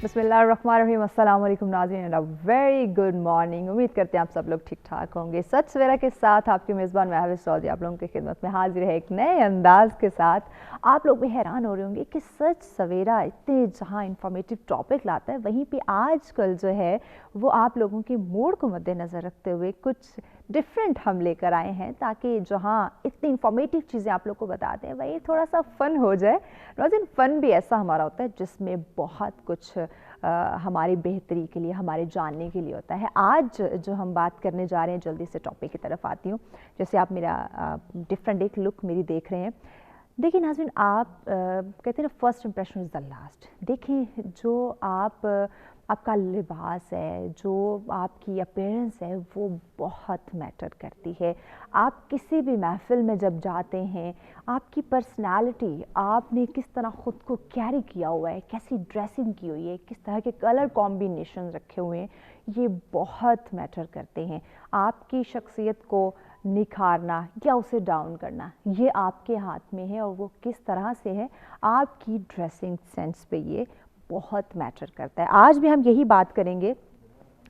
बिस्मिल्लाहिर्रहमानिर्रहीम, अस्सलाम वालेकुम नाज़रीन and a very good morning. उम्मीद करते हैं आप सब लोग ठीक ठाक होंगे। सच सवेरा के साथ आपके मेज़बान मैं हाफिज़ चौधरी आप लोगों की खिदमत में हाजिर है एक नए अंदाज़ के साथ। आप लोग भी हैरान हो रहे होंगे कि सच सवेरा इतने जहाँ इन्फॉर्मेटिव टॉपिक लाता है, वहीं पे आजकल जो है वो आप लोगों के मूड को मद्देनज़र रखते हुए कुछ डिफरेंट हम लेकर आए हैं, ताकि जहाँ इतनी इन्फॉर्मेटिव चीज़ें आप लोग को बताते हैं वही थोड़ा सा फ़न हो जाए। नाज़रीन, फ़न भी ऐसा हमारा होता है जिसमें बहुत कुछ हमारी बेहतरी के लिए, हमारे जानने के लिए होता है। आज जो हम बात करने जा रहे हैं, जल्दी से टॉपिक की तरफ आती हूँ। जैसे आप मेरा डिफरेंट एक लुक मेरी देख रहे हैं। देखिए नाज़रीन, आप कहते हैं ना first impression is the last. देखिए जो आपका लिबास है, जो आपकी अपीयरेंस है, वो बहुत मैटर करती है। आप किसी भी महफ़िल में जब जाते हैं, आपकी पर्सनैलिटी, आपने किस तरह ख़ुद को कैरी किया हुआ है, कैसी ड्रेसिंग की हुई है, किस तरह के कलर कॉम्बिनेशन रखे हुए हैं, ये बहुत मैटर करते हैं। आपकी शख्सियत को निखारना या उसे डाउन करना, ये आपके हाथ में है, और वो किस तरह से है, आपकी ड्रेसिंग सेंस पे ये बहुत मैटर करता है। आज भी हम यही बात करेंगे।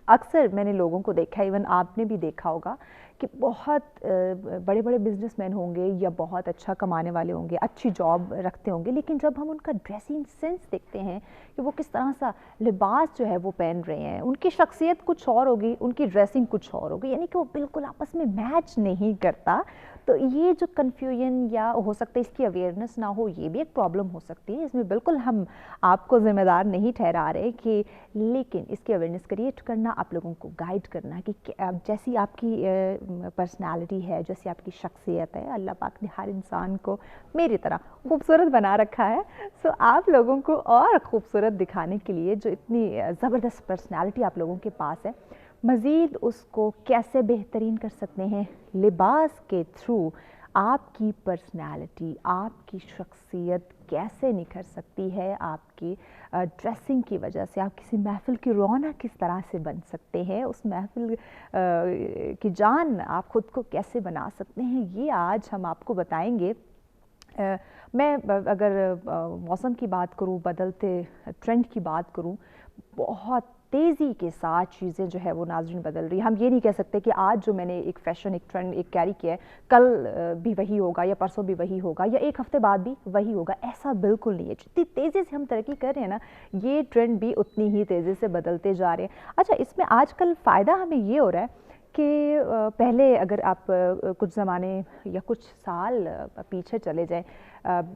अक्सर मैंने लोगों को देखा, इवन आपने भी देखा होगा कि बहुत बड़े बड़े बिजनेसमैन होंगे या बहुत अच्छा कमाने वाले होंगे, अच्छी जॉब रखते होंगे, लेकिन जब हम उनका ड्रेसिंग सेंस देखते हैं कि वो किस तरह सा लिबास जो है वो पहन रहे हैं, उनकी शख्सियत कुछ और होगी, उनकी ड्रेसिंग कुछ और होगी, यानी कि वो बिल्कुल आपस में मैच नहीं करता। तो ये जो कन्फ्यूजन, या हो सकता है इसकी अवेयरनेस ना हो, ये भी एक प्रॉब्लम हो सकती है। इसमें बिल्कुल हम आपको ज़िम्मेदार नहीं ठहरा रहे कि, लेकिन इसकी अवेयरनेस क्रिएट करना, आप लोगों को गाइड करना कि जैसी आपकी पर्सनालिटी है, जैसी आपकी शख्सियत है, अल्लाह पाक ने हर इंसान को मेरी तरह खूबसूरत बना रखा है। सो आप लोगों को और ख़ूबसूरत दिखाने के लिए जो इतनी ज़बरदस्त पर्सनालिटी आप लोगों के पास है, मज़ीद उसको कैसे बेहतरीन कर सकते हैं, लिबास के थ्रू आपकी पर्सनालिटी, आपकी शख्सियत कैसे निखर सकती है, आपकी ड्रेसिंग की वजह से आप किसी महफ़िल की रौनक किस तरह से बन सकते हैं, उस महफ़िल की जान आप ख़ुद को कैसे बना सकते हैं, ये आज हम आपको बताएंगे। मैं अगर मौसम की बात करूं, बदलते ट्रेंड की बात करूं, बहुत तेज़ी के साथ चीज़ें जो है वो नाज़रीन बदल रही है। हम ये नहीं कह सकते कि आज जो मैंने एक फ़ैशन, एक ट्रेंड एक कैरी किया है, कल भी वही होगा या परसों भी वही होगा या एक हफ़्ते बाद भी वही होगा, ऐसा बिल्कुल नहीं है। जितनी तेज़ी से हम तरक्की कर रहे हैं ना, ये ट्रेंड भी उतनी ही तेज़ी से बदलते जा रहे हैं। अच्छा, इसमें आजकल फ़ायदा हमें ये हो रहा है कि पहले अगर आप कुछ ज़माने या कुछ साल पीछे चले जाएं,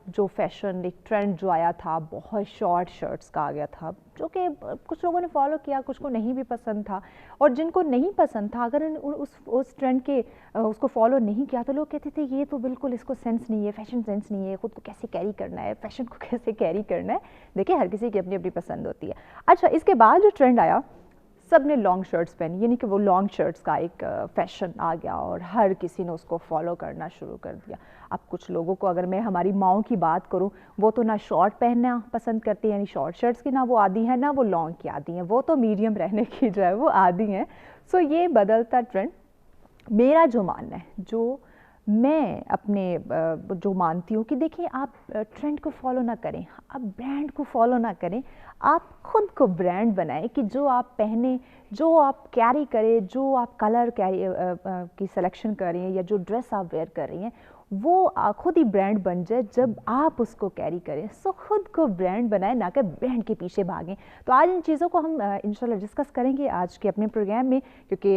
जो फ़ैशन एक ट्रेंड जो आया था, बहुत शॉर्ट शर्ट्स का आ गया था, जो कि कुछ लोगों ने फॉलो किया, कुछ को नहीं भी पसंद था। और जिनको नहीं पसंद था, अगर उस ट्रेंड के उसको फॉलो नहीं किया, तो लोग कहते थे ये तो बिल्कुल इसको सेंस नहीं है, फ़ैशन सेंस नहीं है, ख़ुद को कैसे कैरी करना है, फ़ैशन को कैसे कैरी करना है। देखिए, हर किसी की अपनी अपनी पसंद होती है। अच्छा, इसके बाद जो ट्रेंड आया, सब ने लॉन्ग शर्ट्स पहनी, यानी कि वो लॉन्ग शर्ट्स का एक फ़ैशन आ गया और हर किसी ने उसको फॉलो करना शुरू कर दिया। अब कुछ लोगों को, अगर मैं हमारी माओं की बात करूं, वो तो ना शॉर्ट पहनना पसंद करती हैं, यानी शॉर्ट शर्ट्स की ना वो आदी हैं, ना वो लॉन्ग की आदी हैं, वो तो मीडियम रहने की जो है वो आदी हैं। सो ये बदलता ट्रेंड, मेरा जो मानना है, जो मैं अपने जो मानती हूँ कि देखिए, आप ट्रेंड को फॉलो ना करें, आप ब्रांड को फॉलो ना करें, आप खुद को ब्रांड बनाएं कि जो आप पहने, जो आप कैरी करें, जो आप कलर कैरी की सिलेक्शन कर रही हैं, या जो ड्रेस आप वेयर कर रही हैं, वो खुद ही ब्रांड बन जाए जब आप उसको कैरी करें। सो खुद को ब्रांड बनाएं, ना कि ब्रांड के पीछे भागें। तो आज इन चीज़ों को हम इंशाल्लाह डिस्कस करेंगे आज के अपने प्रोग्राम में, क्योंकि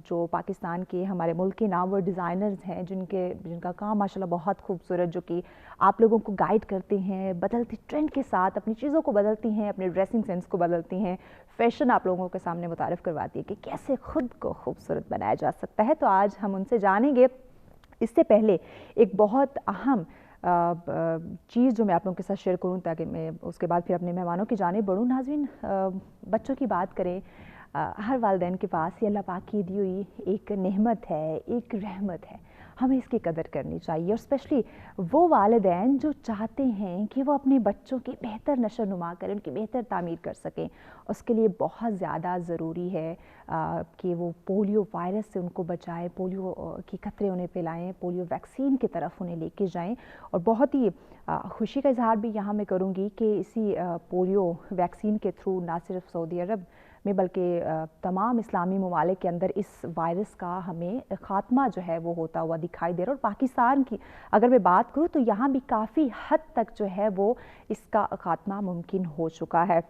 जो पाकिस्तान के, हमारे मुल्क के नामवर डिज़ाइनर्स हैं, जिनका काम माशाल्लाह बहुत खूबसूरत, जो कि आप लोगों को गाइड करते हैं, बदलते ट्रेंड के साथ अपनी चीज़ों को बदलती हैं, अपने ड्रेसिंग सेंस को बदलती हैं, फ़ैशन आप लोगों के सामने मुतारिफ़ करवाती है कि कैसे खुद को खूबसूरत बनाया जा सकता है। तो आज हम उनसे जानेंगे। इससे पहले एक बहुत अहम चीज़ जो मैं आप लोगों के साथ शेयर करूं, ताकि मैं उसके बाद फिर अपने मेहमानों की जानिब बढ़ूं। नाज़रीन, बच्चों की बात करें, हर वालिदैन के पास ये अल्लाह पाक की दी हुई एक नेमत है, एक रहमत है, हमें इसकी कदर करनी चाहिए। और स्पेशली वो वालिदैन जो चाहते हैं कि वो अपने बच्चों की बेहतर नशो नुमा करें, उनकी बेहतर तामीर कर सकें, उसके लिए बहुत ज़्यादा ज़रूरी है कि वो पोलियो वायरस से उनको बचाएं, पोलियो की कतरे उन्हें पिलाएं, पोलियो वैक्सीन की तरफ उन्हें लेके जाएं, और बहुत ही खुशी का इजहार भी यहाँ मैं करूँगी कि इसी पोलियो वैक्सीन के थ्रू ना सिर्फ सऊदी अरब में बल्कि तमाम इस्लामी ममालिक के अंदर इस वायरस का हमें ख़ात्मा जो है वो होता हुआ दिखाई दे रहा है। और पाकिस्तान की अगर मैं बात करूँ तो यहाँ भी काफ़ी हद तक जो है वो इसका ख़ात्मा मुमकिन हो चुका है।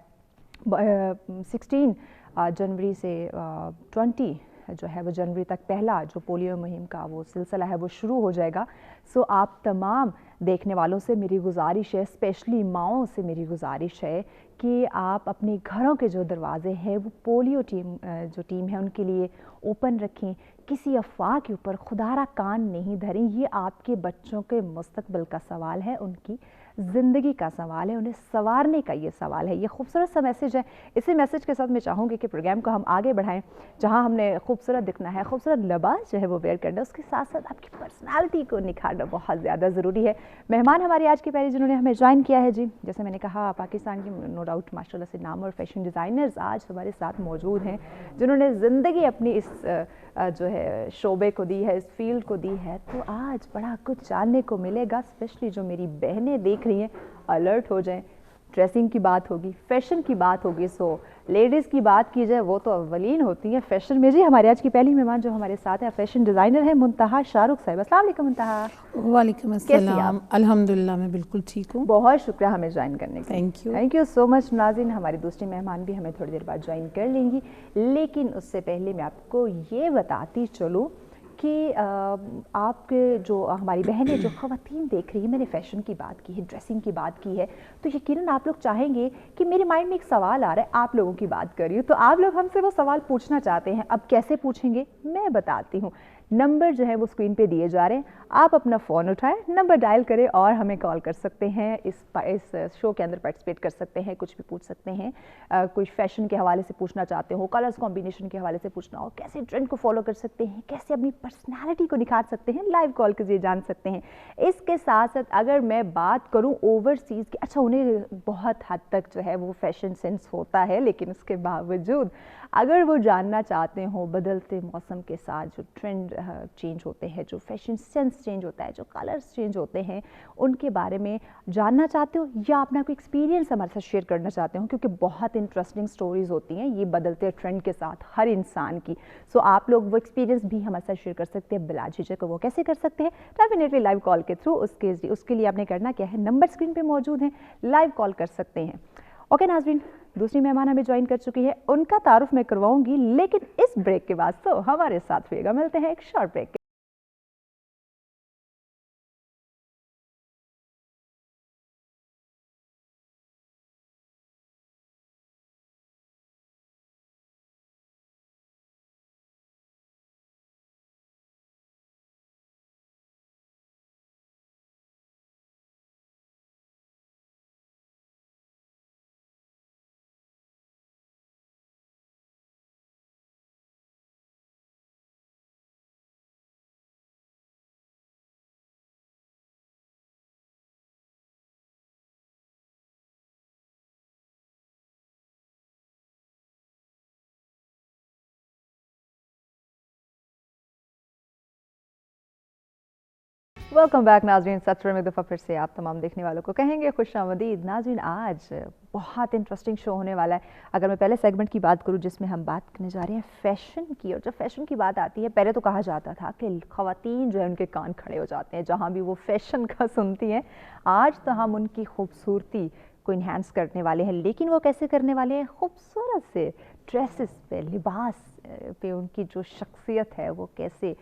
16 जनवरी से 20 जो है वो जनवरी तक पहला जो पोलियो मुहिम का वो सिलसिला है वो शुरू हो जाएगा। सो आप तमाम देखने वालों से मेरी गुजारिश है, स्पेशली माओं से मेरी गुजारिश है कि आप अपने घरों के जो दरवाजे हैं वो पोलियो जो टीम है उनके लिए ओपन रखें। किसी अफवाह के ऊपर खुदारा कान नहीं धरें। ये आपके बच्चों के मुस्तकबिल का सवाल है, उनकी ज़िंदगी का सवाल है, उन्हें संवारने का ये सवाल है। ये खूबसूरत सा मैसेज है। इसी मैसेज के साथ मैं चाहूँगी कि प्रोग्राम को हम आगे बढ़ाएं, जहाँ हमने खूबसूरत दिखना है, खूबसूरत लिबास जो है वो वेयर करना है, उसके साथ साथ आपकी पर्सनालिटी को निखारना बहुत ज़्यादा ज़रूरी है। मेहमान हमारी आज की पहली जिन्होंने हमें ज्वाइन किया है जी, जैसे मैंने कहा पाकिस्तान की नो डाउट माशाल्लाह से नाम और फैशन डिज़ाइनर्स आज हमारे साथ मौजूद हैं, जिन्होंने ज़िंदगी अपनी इस जो है शोबे को दी है, इस फील्ड को दी है। तो आज बड़ा कुछ जानने को मिलेगा। स्पेशली जो मेरी बहनें देख रही हैं अलर्ट हो जाएं। ड्रेसिंग की बात होगी, फैशन की बात होगी। सो लेडीज़ की बात की जाए वो तो अव्वलीन होती हैं फैशन में जी। हमारे आज की पहली मेहमान जो हमारे साथ है फैशन डिज़ाइनर है मुंतहा शाहरुख साहिब। अस्सलाम वालेकुम मुंतहा। वालेकुम अस्सलाम। अल्हम्दुलिल्लाह मैं बिल्कुल ठीक हूँ। बहुत शुक्रिया हमें ज्वाइन करने के लिए। थैंक यू सो मच नाज़रीन। हमारी दूसरी मेहमान भी हमें थोड़ी देर बाद ज्वाइन कर लेंगी, लेकिन उससे पहले मैं आपको ये बताती चलूँ कि आपके जो हमारी बहनें जो ख़वातीन देख रही है, मैंने फ़ैशन की बात की है, ड्रेसिंग की बात की है, तो यकीनन आप लोग चाहेंगे कि मेरे माइंड में एक सवाल आ रहा है, आप लोगों की बात कर रही हूँ, तो आप लोग हमसे वो सवाल पूछना चाहते हैं। अब कैसे पूछेंगे मैं बताती हूँ। नंबर जो है वो स्क्रीन पे दिए जा रहे हैं, आप अपना फ़ोन उठाएं, नंबर डायल करें और हमें कॉल कर सकते हैं। इस शो के अंदर पार्टिसिपेट कर सकते हैं, कुछ भी पूछ सकते हैं। कोई फैशन के हवाले से पूछना चाहते हो, कलर्स कॉम्बिनेशन के हवाले से पूछना हो, कैसे ट्रेंड को फॉलो कर सकते हैं, कैसे अपनी पर्सनैलिटी को निखार सकते हैं, लाइव कॉल के जरिए जान सकते हैं। इसके साथ साथ अगर मैं बात करूँ ओवरसीज़ की, अच्छा उन्हें बहुत हद तक जो है वो फैशन सेंस होता है, लेकिन उसके बावजूद अगर वो जानना चाहते हो बदलते मौसम के साथ जो ट्रेंड चेंज होते हैं, जो फैशन सेंस चेंज होता है, जो कलर्स चेंज होते हैं, उनके बारे में जानना चाहते हो या अपना कोई एक्सपीरियंस हमारे साथ शेयर करना चाहते हो, क्योंकि बहुत इंटरेस्टिंग स्टोरीज़ होती हैं ये बदलते ट्रेंड के साथ हर इंसान की। सो आप लोग वो एक्सपीरियंस भी हमारे साथ शेयर कर सकते हैं बिला झिझक। वो कैसे कर सकते हैं? डेफिनेटली लाइव कॉल के थ्रू। उसके लिए आपने करना क्या है, नंबर स्क्रीन पर मौजूद हैं, लाइव कॉल कर सकते हैं। ओके नाज़रीन, दूसरी मेहमान हमें ज्वाइन कर चुकी है, उनका तारुफ मैं करवाऊंगी, लेकिन इस ब्रेक के बाद। तो हमारे साथ रहिएगा, मिलते हैं एक शॉर्ट ब्रेक। वेलकम बैक नाजरीन। सत्र में दफ़ा फिर से आप तमाम देखने वालों को कहेंगे खुशामदीद। नाजरीन, आज बहुत इंटरेस्टिंग शो होने वाला है। अगर मैं पहले सेगमेंट की बात करूं जिसमें हम बात करने जा रहे हैं फ़ैशन की, और जब फ़ैशन की बात आती है, पहले तो कहा जाता था कि ख़वातीन जो है उनके कान खड़े हो जाते हैं जहाँ भी वो फ़ैशन का सुनती हैं। आज तो हम उनकी खूबसूरती को इन्हांस करने वाले हैं, लेकिन वो कैसे करने वाले हैं? खूबसूरत से ड्रेसेस पे, लिबास पे उनकी जो शख्सियत है वो कैसे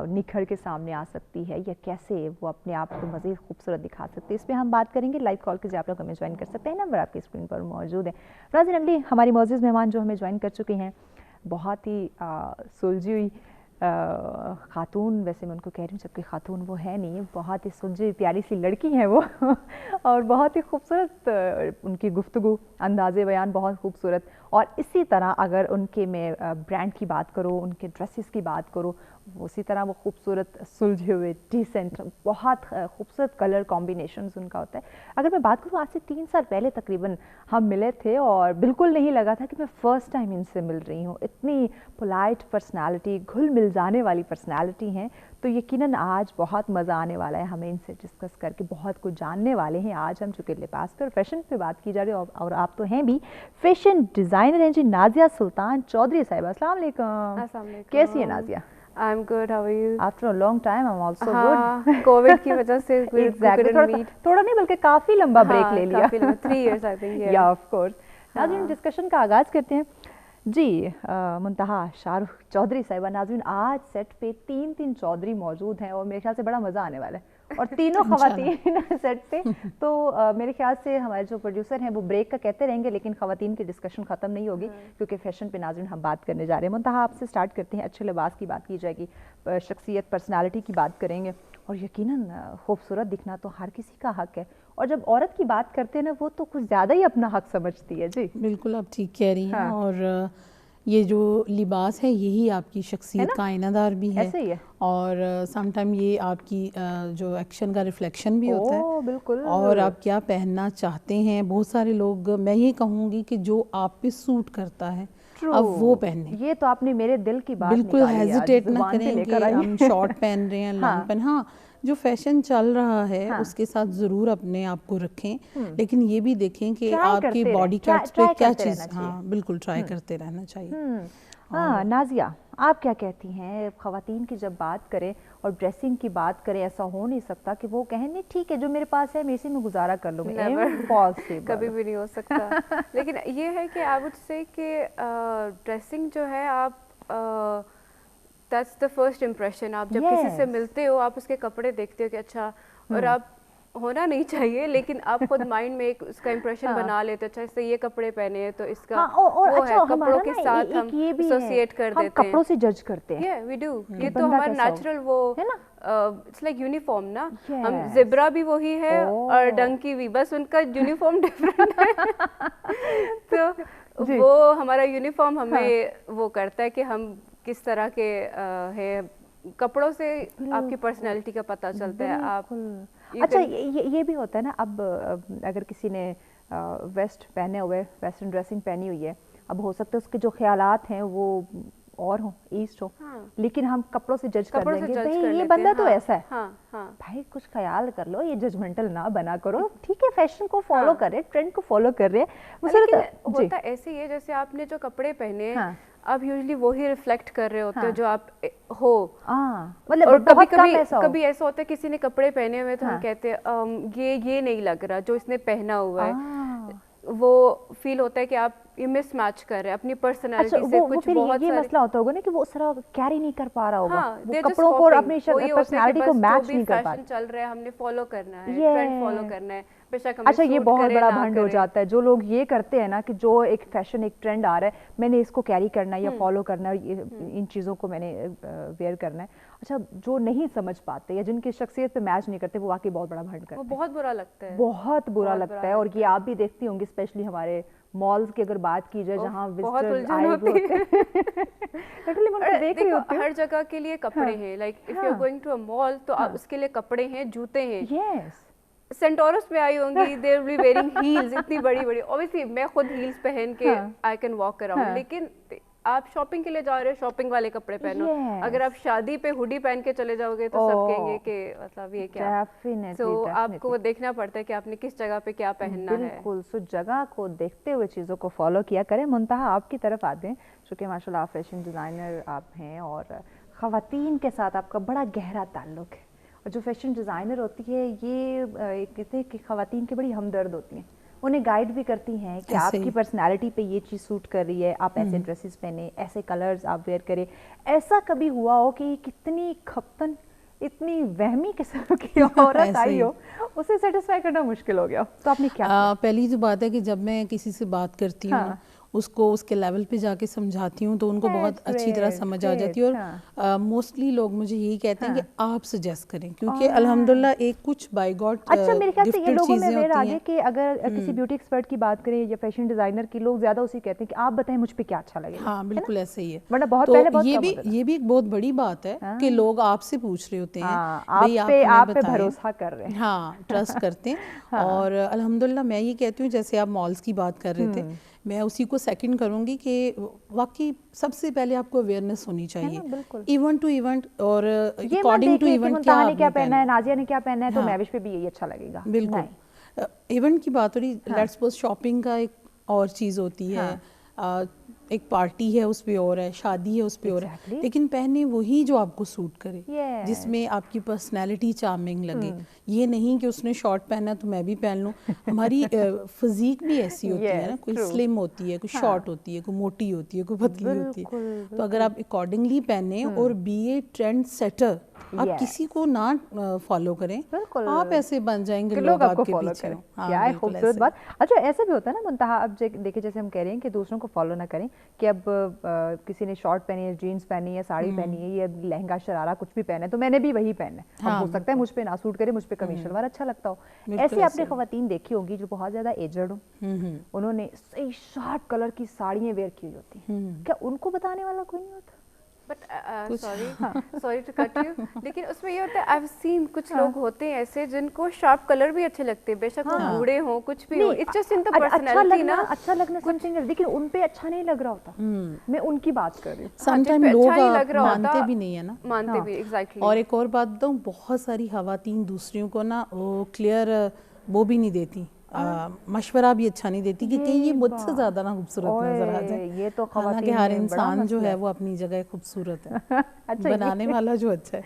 निखर के सामने आ सकती है, या कैसे वो अपने आप को मज़ीद खूबसूरत दिखा सकते हैं, इस पर हम बात करेंगे। लाइव कॉल के जरिए आप लोग हमें ज्वाइन कर सकते हैं, नंबर आपकी स्क्रीन पर मौजूद है। नाज़रीन, अगली हमारी मौजूद मेहमान जो हमें ज्वाइन कर चुकी हैं, बहुत ही सुलझी हुई खातून, वैसे मैं उनको कह रही हूँ जबकि खातून वो है नहीं, बहुत ही सुलझी प्यारी सी लड़की हैं वो और बहुत ही खूबसूरत उनकी गुफ्तगू, अंदाज़े बयान बहुत खूबसूरत। और इसी तरह अगर उनके मैं ब्रांड की बात करूँ, उनके ड्रेसेस की बात करूँ, उसी तरह वो खूबसूरत सुलझे हुए डिसेंट, बहुत खूबसूरत कलर कॉम्बिनेशंस उनका होता है। अगर मैं बात करूँ आज से 3 साल पहले तकरीबन हम मिले थे और बिल्कुल नहीं लगा था कि मैं फ़र्स्ट टाइम इनसे मिल रही हूँ। इतनी पोलाइट पर्सनालिटी, घुल मिल जाने वाली पर्सनैलिटी हैं, तो यकीनन आज बहुत मज़ा आने वाला है हमें इनसे डिस्कस करके, बहुत कुछ जानने वाले हैं। आज हम चूँकि लिबास पे और फैशन पे बात की जा रही है, और आप तो हैं भी फैशन डिज़ाइनर हैं जी, नाजिया सुल्तान चौधरी साहिबा। अस्सलाम वालेकुम। कैसी है Nazia? I'm good. How are you? After a long time, I'm also good. COVID की वजह से exactly. थोड़ा नहीं बल्कि काफ़ी लंबा ब्रेक ले लिया। काफ़ी लंबा, 3 years I think. Yeah, of course. नाज़रीन, डिस्कशन का आगाज़ करते हैं जी। मुंतहा शाहरुख चौधरी साहिबा। नाज़रीन, आज सेट पे 3 चौधरी मौजूद हैं और मेरे ख्याल से बड़ा मज़ा आने वाला है, और तीनों ख़वातीन सेट पे। तो मेरे ख्याल से हमारे जो प्रोड्यूसर हैं वो ब्रेक का कहते रहेंगे, लेकिन ख़वातीन की डिस्कशन ख़त्म नहीं होगी, क्योंकि फ़ैशन पे नाज़रीन हम बात करने जा रहे हैं। मुंतहा आपसे स्टार्ट करते हैं, अच्छे लिबास की बात की जाएगी, शख्सियत पर्सनालिटी की बात करेंगे, और यकीनन खूबसूरत दिखना तो हर किसी का हक़ है, और जब औरत की बात करते हैं ना, वो तो कुछ ज़्यादा ही अपना हक़ समझती है जी। बिल्कुल आप ठीक कह रही हैं। और ये जो लिबास है यही आपकी शख्सियत का आईनादार भी है, ऐसे ही है। और समटाइम ये आपकी जो एक्शन का रिफ्लेक्शन भी होता है। बिल्कुल। और आप क्या पहनना चाहते हैं, बहुत सारे लोग, मैं ये कहूँगी कि जो आप पे सूट करता है अब वो पहने। ये तो आपने मेरे दिल की बात बिल्कुल हेजिटेट ना करें कि हम हम शॉर्ट पहन रहे हैं, लॉन्ग पहन। हाँ, जो फैशन चल रहा है उसके साथ ज़रूर अपने आप को रखें, लेकिन ये भी देखें कि आपकी बॉडी टाइप्स पे क्या चीज़, हाँ बिल्कुल ट्राई करते रहना चाहिए। हाँ नाजिया, आप क्या कहती हैं? ख़वातीन की जब बात करें और ड्रेसिंग की बात करें, ऐसा हो नहीं सकता कि वो कहें नहीं ठीक है जो मेरे पास है मैं इसी में गुजारा कर लूँगी। कभी भी नहीं हो सकता। लेकिन ये है कि आई वुड से कि ड्रेसिंग जो है, आप दैट्स द फर्स्ट इम्प्रेशन। आप जब किसी से मिलते हो, आप उसके कपड़े देखते हो कि अच्छा, और आप होना नहीं चाहिए, लेकिन आप खुद माइंड में एक उसका इंप्रेशन बना लेते हो, अच्छा इससे ये कपड़े पहने हैं तो इसका और वो अच्छा, है, कपड़ों के साथ हम एसोसिएट कर देते हैं, कपड़ों से जज करते हैं। Yeah, we do. ये तो हमारा नेचुरल वो है ना, इट्स लाइक यूनिफॉर्म ना। हम ज़ेब्रा भी वही है और डंकी भी, बस उनका यूनिफॉर्म डिफरेंट है। तो वो हमारा यूनिफॉर्म हमें वो करता है कि हम किस तरह के है, कपड़ों से आपकी पर्सनैलिटी का पता चलता है। आप अच्छा ये भी होता है ना, अब अगर किसी ने वेस्ट पहने हुए, वेस्टर्न ड्रेसिंग पहनी हुई है, अब हो सकता है उसके जो ख्यालात हैं वो और हो, ईस्ट हो, लेकिन हम कपड़ों से जज कर देंगे भाई ये बंदा तो ऐसा है। भाई कुछ ख्याल कर लो, ये जजमेंटल ना बना करो। ठीक है, फैशन को फॉलो कर रहे, ट्रेंड को फॉलो कर रहे हैं। होता ऐसे ही है जैसे आपने जो कपड़े पहने, आप यूजुअली वही रिफ्लेक्ट कर रहे होते हो जो आप हो। मतलब और कभी ऐसा होता है किसी ने कपड़े पहने हुए तो हम कहते हैं ये नहीं लग रहा जो इसने पहना हुआ है। वो फील होता है कि आप ये मिसमैच कर रहे हैं अपनी पर्सनालिटी से। कुछ बहुत ये मसला होता होगा ना कि वो उस तरह कैरी नहीं कर पा रहा होगा, वो कपड़ों को और अपनी पर्सनालिटी को मैच नहीं कर पा रहा। चल रहा है, हमने फॉलो करना है, ट्रेंड फॉलो करना है। अच्छा, ये बहुत बड़ा भंड हो जाता है जो लोग ये करते हैं ना कि जो एक फैशन, एक ट्रेंड आ रहा है, मैंने इसको कैरी करना है या फॉलो करना है, इन चीज़ों को मैंने वेयर करना है। अच्छा, जो नहीं समझ पाते या जिनकी शख्सियत पे मैच नहीं करते, वो वाकई बहुत बड़ा भंड करते हैं। वो बहुत बुरा लगता है, बहुत बुरा लगता है। और ये आप भी देखती होंगी, स्पेशली हमारे मॉल्स की अगर बात की जाए जहाँ विजिटर्स आए हुए होते हैं। देखो हर जगह के लिए कपड़े हैं। Like if you are going to a mall तो उसके लिए कपड़े हैं, जूते हैं। यस, सेंटोरस में आई होंगी, they will be wearing heels, इतनी बड़ी बड़ी। ऑब्वियसली मैं खुद हील्स पहन के आई कैन वॉक अराउंड, लेकिन आप शॉपिंग के लिए जा रहे हो, शॉपिंग वाले कपड़े पहनो। अगर आप शादी पे हुडी पहन के चले जाओगे तो सब कहेंगे कि मतलब ये क्या। तो आपको वो देखना पड़ता है कि आपने किस जगह पे क्या पहनना है। बिल्कुल, सो जगह को देखते हुए चीज़ों को फॉलो किया करें। मुंतहा आपकी तरफ आते हैं, चूँकि माशाल्लाह फैशन डिज़ाइनर आप हैं और ख़वातीन के साथ आपका बड़ा गहरा ताल्लुक़ है। और जो फैशन डिज़ाइनर होती है ये कहते हैं कि ख़वातीन की बड़ी हमदर्द होती हैं, उन्हें गाइड भी करती हैं कि आपकी पर्सनालिटी पे ये चीज़ सूट कर रही है, आप ऐसे ड्रेसेस पहने, ऐसे कलर्स आप वेयर करें। ऐसा कभी हुआ हो कि कितनी खपतन, इतनी वहमी किस्म की औरत आई हो, उसे सेटिस्फाई करना मुश्किल हो गया, तो आपने क्या किया? पहली जो बात है कि जब मैं किसी से बात करती हूँ उसको उसके लेवल पे जाके समझाती हूँ तो उनको बहुत अच्छी तरह समझ आ जाती है। और मोस्टली लोग मुझे यही कहते हैं कि आप सजेस्ट करें, क्योंकि अल्हम्दुलिल्लाह एक कुछ बाय गॉड अच्छा मेरे ख्याल से ये लोगों में वेर आगे कि अगर किसी ब्यूटी एक्सपर्ट की बात करें या फैशन डिजाइनर की, लोग ज्यादा उसी कहते हैं कि आप बताएं मुझ पे क्या अच्छा लगे। हाँ बिल्कुल ऐसे ही है। वरना बहुत तो पहले बहुत ये भी एक बहुत बड़ी बात है कि लोग आपसे पूछ रहे होते हैं, भाई आप पे भरोसा कर रहे हैं, हाँ ट्रस्ट करते हैं। और अल्हम्दुलिल्लाह मैं ये कहती हूँ, जैसे आप मॉल्स की बात कर रहे थे میں اسی کو سیکنڈ کروں گی کہ واقعی سب سے پہلے آپ کو اویئرنیس ہونی چاہیے ایونٹ ٹو ایونٹ اور اکارڈنگ ٹو ایونٹ کیا پہننا ہے، نازیہ نے کیا پہننا ہے تو مہوش پہ بھی یہی اچھا لگے گا. بالکل ایونٹ کی بات ہو رہی، لیٹس سپوز شاپنگ کا ایک اور چیز ہوتی ہے، ایک پارٹی ہے اس پہ اور ہے، شادی ہے اس پہ اور ہے، لیکن پہنے وہی جو آپ کو سوٹ کرے، جس میں آپ کی پرسنالٹی چارمنگ لگے. یہ نہیں کہ اس نے شارٹ پہنا تو میں بھی پہن لوں. ہماری فزیک بھی ایسی ہوتی ہے نا، کوئی سلم ہوتی ہے، کوئی شارٹ ہوتی ہے، کوئی موٹی ہوتی ہے، کوئی پتلی ہوتی ہے. تو اگر آپ اکارڈنگلی پہنیں اور بی اے ٹرینڈ سیٹر، آپ کسی کو نہ فالو کریں، آپ ایسے بن جائیں گے لوگ آپ کے پیچھے. کیا ہے خوبصورت بات. اچھا ایسا بھی ہوتا ہے نا منتہا، اب دیکھیں جیسے ہم کہہ رہے ہیں کہ دوسروں کو فالو نہ کریں، کہ اب کسی نے شارٹ پہنی ہے، جینس پہنی ہے، ساڑی پہنی ہے، یا لہنگا شرارہ کچھ بھی پہنا ہے تو میں نے بھی وہی پہننا ہے. اب ہو سکتا ہے مجھ پہ نہ سوٹ کرے، مجھ پہ قمیص شلوار اچھا لگتا ہو. ایسے آپ نے خواتین دیکھی ہوگی جو بہت زیادہ ایجڈ ہوں، انہوں نے صحیح شارپ کلر کی ساڑیاں ویئر کی ہوتی ہیں، کیا ان کو بتانے والا کوئی نہیں ہوتا؟ But sorry to cut you, لیکن اس میں یہ ہوتا ہے آئی ہیو سین کچھ لوگ ہوتے ہیں ایسے جن کو شارپ کلر بھی اچھے لگتے ہیں، بے شک وہ بوڑھے ہوں کچھ بھی ہوں، it's just in the personality نا. اچھا لگنا سمتھنگ ہے، لیکن ان پہ اچھا نہیں لگ رہا ہوتا. میں ان کی بات کر رہی ہوں. سم ٹائم لوگ مانتے بھی نہیں ہے نا، مانتے بھی ایگزیکٹلی. اور ایک اور بات بتاؤں، بہت ساری خواتین دوسریوں کو نا وہ کلیئر وہ بھی نہیں دیتی، مشورہ بھی اچھا نہیں دیتی کہ یہ مجھ سے زیادہ نہ خوبصورت نظر آ جائے. یہ تو حالانکہ ہر انسان جو ہے وہ اپنی جگہ خوبصورت ہے، بنانے والا جو اچھا ہے.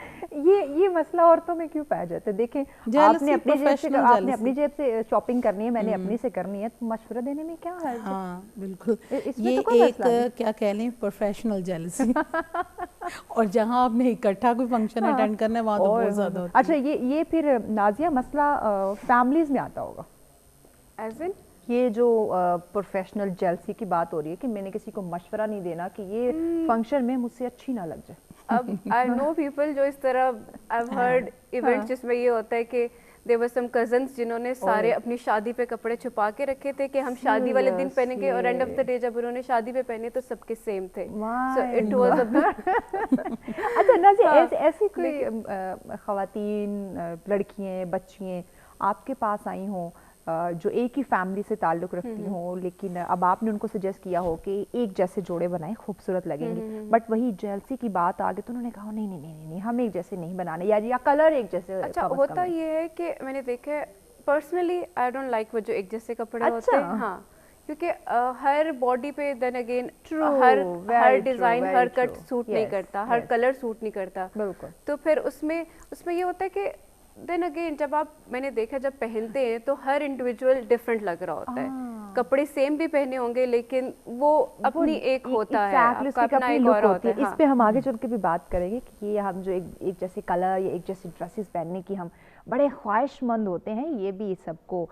یہ مسئلہ عورتوں میں کیوں پایا جاتا ہے؟ دیکھیں آپ نے اپنی جیب سے شاپنگ کرنی ہے، میں نے اپنی سے کرنی ہے، تو مشورہ دینے میں کیا حرج ہے؟ ہاں بالکل، یہ ایک کیا کہہ لیں پروفیشنل جیلسی. اور جہاں آپ نے اکٹھا کوئی فنکشن اٹینڈ کرنا ہے وہاں تو بہت زیادہ ہوتا ہے. اچھا یہ پھر نازیہ مسئلہ فیملیز میں آتا ہوگا، ایز ان یہ جو پروفیشنل جیلسی کی بات ہو رہی ہے کہ میں نے کسی کو مشورہ نہیں دینا کہ یہ فنکشن میں مجھ سے اچھی نہ لگ جائے. اب آئی نو پیپل جو اس طرح، آئی ہرڈ ایونٹ جس میں یہ ہوتا ہے کہ there were some cousins جنہوں نے سارے اپنی شادی پہ کپڑے چھپا کے رکھے تھے کہ ہم شادی والے دن پہنیں گے، اور اینڈ آف دا ڈے جب انہوں نے شادی پہ پہنے تو سب کے سیم تھے. So it was a bit. اچھا نازیہ، ایسی کوئی خواتین، لڑکیاں، بچیاں آپ کے پاس آئی ہوں جو ایک ہی فیملی سے تعلق رکھتی ہوں، لیکن اب آپ نے ان کو سجیسٹ کیا ہو کہ ایک جیسے جوڑے بنائیں، خوبصورت لگیں گے، بٹ وہی جیلسی کی بات آ گئی تو انہوں نے کہا نہیں نہیں نہیں نہیں ہم ایک جیسے نہیں بنانے، یا کلر ایک جیسے. اچھا ہوتا یہ ہے کہ میں نے دیکھا ہے پرسنلی آئی ڈونٹ لائک وہ جو ایک جیسے کپڑے ہوتے ہیں. ہاں کیونکہ ہر باڈی پہ دین اگین ہر ڈیزائن، ہر کٹ سوٹ نہیں کرتا، ہر کلر سوٹ نہیں کرتا. بالکل. تو پھر اس میں یہ ہوتا ہے کہ دین اگین جب آپ، میں نے دیکھا جب پہنتے ہیں تو ہر انڈیویجول ڈفرینٹ لگ رہا ہوتا ہے. کپڑے سیم بھی پہنے ہوں گے لیکن وہ اپنی ایک ہوتا ہے، آپ کا اپنا ایک اور ہوتا ہے. اس پہ ہم آگے چل کے بھی بات کریں گے کہ یہ ہم جو ایک جیسے کلر یا ایک جیسے ڈریسز پہننے کی ہم بڑے خواہش مند ہوتے ہیں، یہ بھی سب کو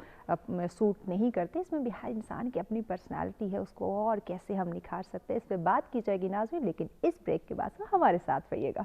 سوٹ نہیں کرتے. اس میں بھی ہر انسان کی اپنی پرسنالٹی ہے، اس کو اور کیسے ہم نکھار سکتے ہیں، اس پہ بات کی جائے گی ناظرین، لیکن اس بریک کے بعد ہمارے ساتھ رہیے گا.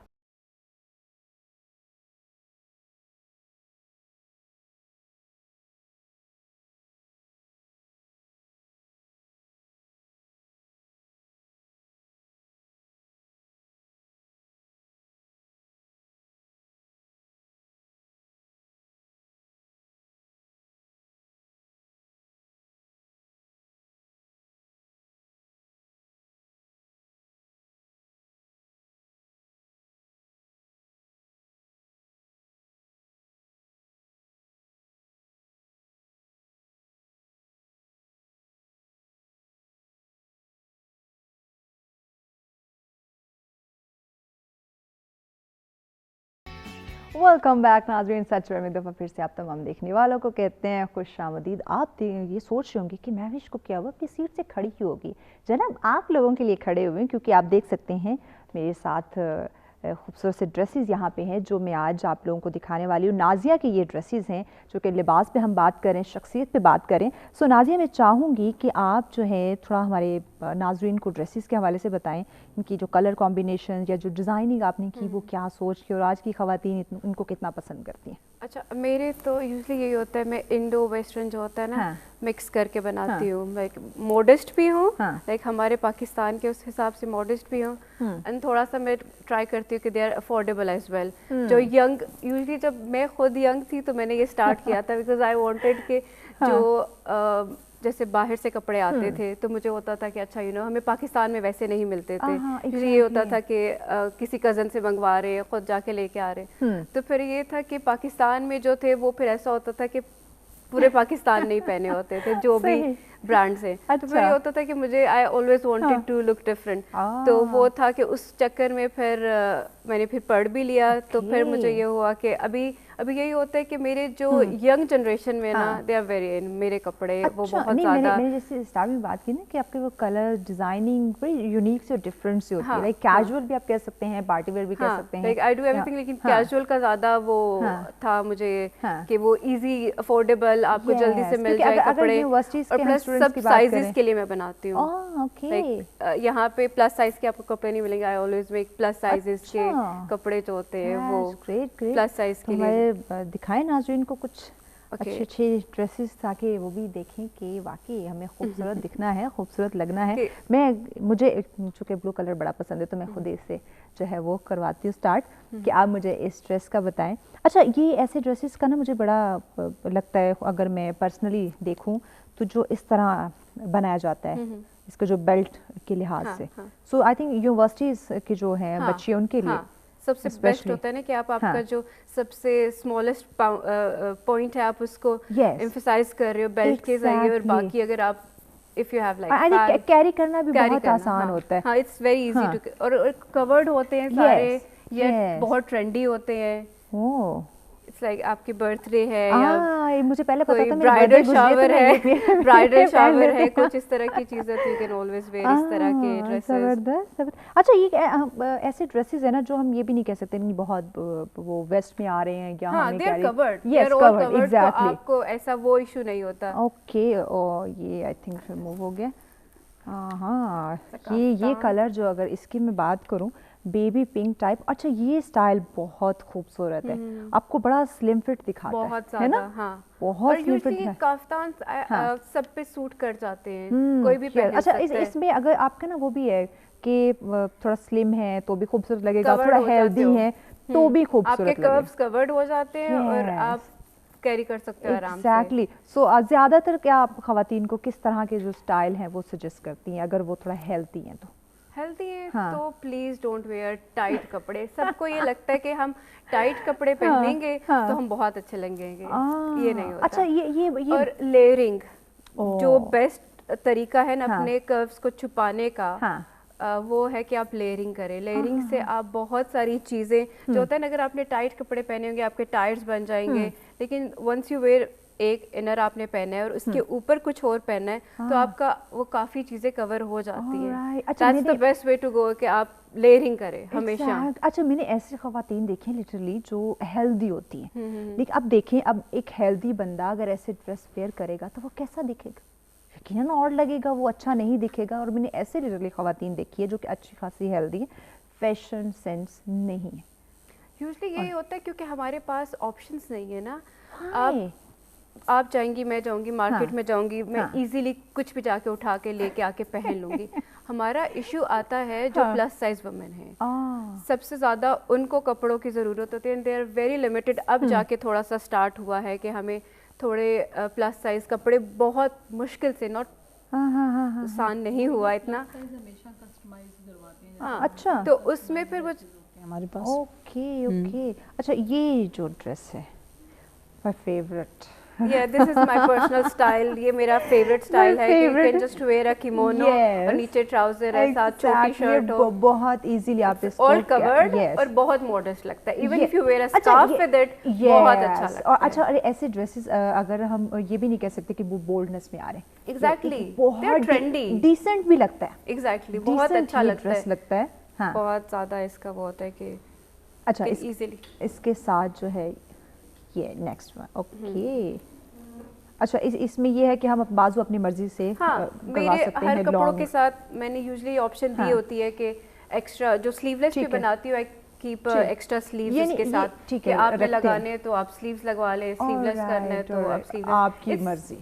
ویلکم بیک ناظرین، سچ میں دفعہ پھر سے آپ تمام دیکھنے والوں کو کہتے ہیں خوش آمدید. آپ یہ سوچ رہے ہوں گے کہ مہوش کو کیا ہوا، اپنی سیٹ سے کھڑی کیوں ہوگی؟ جناب آپ لوگوں کے لیے کھڑے ہوئے ہیں کیونکہ آپ دیکھ سکتے ہیں میرے ساتھ خوبصورت سے ڈریسز یہاں پہ ہیں جو میں آج آپ لوگوں کو دکھانے والی ہوں. نازیہ کی یہ ڈریسز ہیں جو کہ لباس پہ ہم بات کریں، شخصیت پہ بات کریں. سو نازیہ میں چاہوں گی کہ آپ جو ہے تھوڑا ہمارے ناظرین کو ڈریسز کے حوالے سے بتائیں، ان کی جو کلر کمبینیشن یا جو ڈیزائننگ آپ نے کی وہ کیا سوچ کے، اور آج کی خواتین ان کو کتنا پسند کرتی ہیں. اچھا میرے تو یوزلی یہی ہوتا ہے، میں انڈو ویسٹرن جو ہوتا ہے نا مکس کر کے بناتی ہوں. لائک موڈسٹ بھی ہوں، لائک ہمارے پاکستان کے اس حساب سے موڈسٹ بھی ہوں، اینڈ تھوڑا سا میں ٹرائی کرتی ہوں کہ they are affordable as well. جو ینگ، یوزلی جب میں خود ینگ تھی تو میں نے یہ اسٹارٹ کیا تھا بیکاز آئی وانٹیڈ کہ جو جیسے باہر سے کپڑے آتے تھے تو مجھے ہوتا تھا کہ اچھا ہمیں پاکستان میں ویسے نہیں ملتے تھے، یہ ہوتا تھا کہ کسی کزن سے منگوا رہے، خود جا کے لے کے آ رہے. تو پھر یہ تھا کہ پاکستان میں جو تھے وہ پھر ایسا ہوتا تھا کہ پورے پاکستان نہیں پہنے ہوتے تھے جو بھی برانڈ سے. تو پھر یہ ہوتا تھا کہ مجھے I always wanted to look different. تو وہ تھا کہ اس چکر میں پھر میں نے پھر پڑھ بھی لیا. تو پھر مجھے یہ ہوا کہ ابھی یہی ہوتا ہے کہ میرے جو ینگ جنریشن میں نا دے آر ویری ان میرے کپڑے وہ بہت زیادہ. میں نے جیسے اسٹارٹ میں بات کی نا کہ آپ کے وہ کلر ڈیزائننگ بڑی یونیک سے ڈفرینٹ سی ہوتی ہے. لائک کیجول بھی آپ کہہ سکتے ہیں، پارٹی ویئر بھی کہہ سکتے ہیں. Like I do every thing, لیکن کیجول کا زیادہ وہ تھا مجھے کہ وہ ایزی افورڈیبل آپ کو جلدی سے مل جائے کپڑے. اور پلس سب سائزز کے لیے میں بناتی ہوں. یہاں پہ پلس سائز کے آپ کو کپڑے نہیں ملیں گے. I always make plus sizes کے کپڑے جو ہوتے ہیں وہ پلس سائز کے لیے. دکھائیں ناظرین کو کچھ اچھے اچھے ڈریسز تاکہ وہ بھی دیکھیں کہ واقعی ہمیں خوبصورت دکھنا ہے، خوبصورت لگنا ہے. مجھے چونکہ بلو کلر بڑا پسند ہے تو میں خود اس سے جو ہے وہ کرواتی ہوں اسٹارٹ کہ آپ مجھے اس ڈریس کا بتائیں. اچھا یہ ایسے ڈریسز کا نا مجھے بڑا لگتا ہے، اگر میں پرسنلی دیکھوں تو جو اس طرح بنایا جاتا ہے اس کا جو بیلٹ کے لحاظ سے، سو آئی تھنک یونیورسٹیز کے جو ہیں بچے ان کے لیے سب سے بیسٹ ہوتا ہے نا کہ آپ کا جو سب سے اسمالسٹ پوائنٹ ہے آپ اس کو ایمفسائز کر رہے ہو بیلٹ کے ذریعے. اور باقی اگر آپ if you have like carry کرنا بھی بہت آسان ہوتا ہے. ہاں اٹس ویری ایزی ٹو. اور کورڈ ہوتے ہیں سارے، یہ بہت ٹرینڈی ہوتے ہیں. اٹس لائک آپ کی برتھ ڈے ہے یا مجھے پہلے پتا تھا برائڈل شاور ہے، برائڈل شاور ہے، کچھ اس طرح کی چیزیں تو یو کین آلویز ویئر اس طرح کے ڈریسز. زبردست. اچھا یہ ایسے ڈریسز ہیں نا جو ہم یہ بھی نہیں کہہ سکتے بہت وہ ویسٹ میں آ رہے ہیں یا ہمیں they are covered, they are all کورڈ، تو آپ کو ایسا وہ ایشو نہیں ہوتا. اوکے. یہ آئی تھنک ریموو ہو گیا. ہاں یہ کلر جو اگر اس کی میں بات کروں بیبی پنک ٹائپ. اچھا یہ اسٹائل بہت خوبصورت ہے، آپ کو بڑا سلم فٹ دکھاتا ہے، بہت زیادہ. ہاں بہت سلم فٹ ہے. کافتان سب پہ سوٹ کر جاتے ہیں، کوئی بھی پہن سکتا ہے. اچھا اس میں اگر آپ کا نا وہ بھی ہے کہ تھوڑا سلم ہے تو بھی خوبصورت لگے گا، تھوڑا ہیلدی ہے تو بھی خوبصورت لگے گا. آپ کے کروز کورڈ ہو جاتے ہیں اور آپ کیری کر سکتے ہیں آرام سے. ایگزیکٹلی. سو زیادہ تر کیا آپ خواتین کو کس طرح کے جو اسٹائل ہیں وہ سجیسٹ کرتی ہیں اگر وہ تھوڑا ہیلدی ہیں تو؟ ہیلدی ہے تو پلیز ڈونٹ ویئر ٹائٹ کپڑے. سب کو یہ لگتا ہے کہ ہم ٹائٹ کپڑے پہنیں گے تو ہم بہت اچھے لگیں گے، یہ نہیں ہوتا. اچھا یہ اور لیئرنگ جو بیسٹ طریقہ ہے نا اپنے کروز کو چھپانے کا وہ ہے کہ آپ لیئرنگ کریں. لیئرنگ سے آپ بہت ساری چیزیں جو ہوتا ہے نا، اگر آپ نے ٹائٹ کپڑے پہنے ہوں گے آپ کے ٹائٹس بن جائیں گے، لیکن ونس یو ویئر ایک انر آپ نے پہنا ہے اور اس کے اوپر کچھ اور پہنا ہے تو آپ کا وہ کافی چیزیں کور ہو جاتی ہیں. That's the best way to go کہ آپ لیئرنگ کریں ہمیشہ. اچھا میں نے ایسی خواتین دیکھی ہیں لٹرلی جو ہیلدی ہوتی ہیں، لیکن اب دیکھیں اب ایک ہیلدی بندہ اگر ایسے ڈریس ویئر کرے گا تو وہ کیسا دکھے گا؟ یقیناً اور لگے گا، وہ اچھا نہیں دکھے گا. اور میں نے ایسے لٹرلی خواتین دیکھی ہے جو کہ اچھی خاصی ہیلدی ہے، فیشن سینس نہیں ہے. یوزلی یہی ہوتا ہے کیونکہ ہمارے پاس آپشنس نہیں ہے نا. آپ جائیں گی، میں جاؤں گی مارکیٹ میں جاؤں گی، میں ایزیلی کچھ بھی جا کے اٹھا کے لے کے آ کے پہن لوں گی. ہمارا ایشو آتا ہے جو پلس سائز وومن ہیں، سب سے زیادہ ان کو کپڑوں کی ضرورت ہوتی ہے. They are very limited. اب جا کے تھوڑا سا اسٹارٹ ہوا ہے کہ ہمیں تھوڑے پلس سائز کپڑے بہت مشکل سے، ناٹ آسان نہیں ہوا اتنا. اچھا تو اس میں پھر وہ ہمارے پاس. اوکے. اچھا یہ جو ڈریس ہے my favourite. Yeah, this is my personal style. یہ میرا favorite style ہے کہ you can just wear a kimono اور نیچے ٹراؤزر ہے، ساتھ چھوٹی شرٹ ہو، بہت ایزیلی آپ اس کو all covered اور بہت modest لگتا ہے. Even if you wear a scarf with it بہت اچھا لگتا ہے. اور اچھا ایسے ڈریسز اگر ہم یہ بھی نہیں کہہ سکتے کہ وہ بولڈنس میں آ رہے ہیں. Exactly. بہت trendy. ڈیسنٹ بھی لگتا ہے. Exactly. بہت اچھا لگتا ہے. ہاں بہت زیادہ اس کا وہ ہوتا ہے کہ اچھا ایزیلی اس کے ساتھ جو ہے یہ نیکسٹ ون. اوکے. اچھا اس میں یہ ہے کہ ہم بازو اپنی مرضی سے میرے ہر کپڑوں کے ساتھ میں نے یوزلی آپشن دی ہوتی ہے کہ ایکسٹرا جو سلیو لیس بھی بناتی ہوں، آئی کیپ ایکسٹرا سلیوز اس کے ساتھ کہ آپ نے لگانے تو آپ سلیوز لگوا لیں، سلیو لیس کرنا ہے تو آپ سلیو لیس. آپ کی مرضی،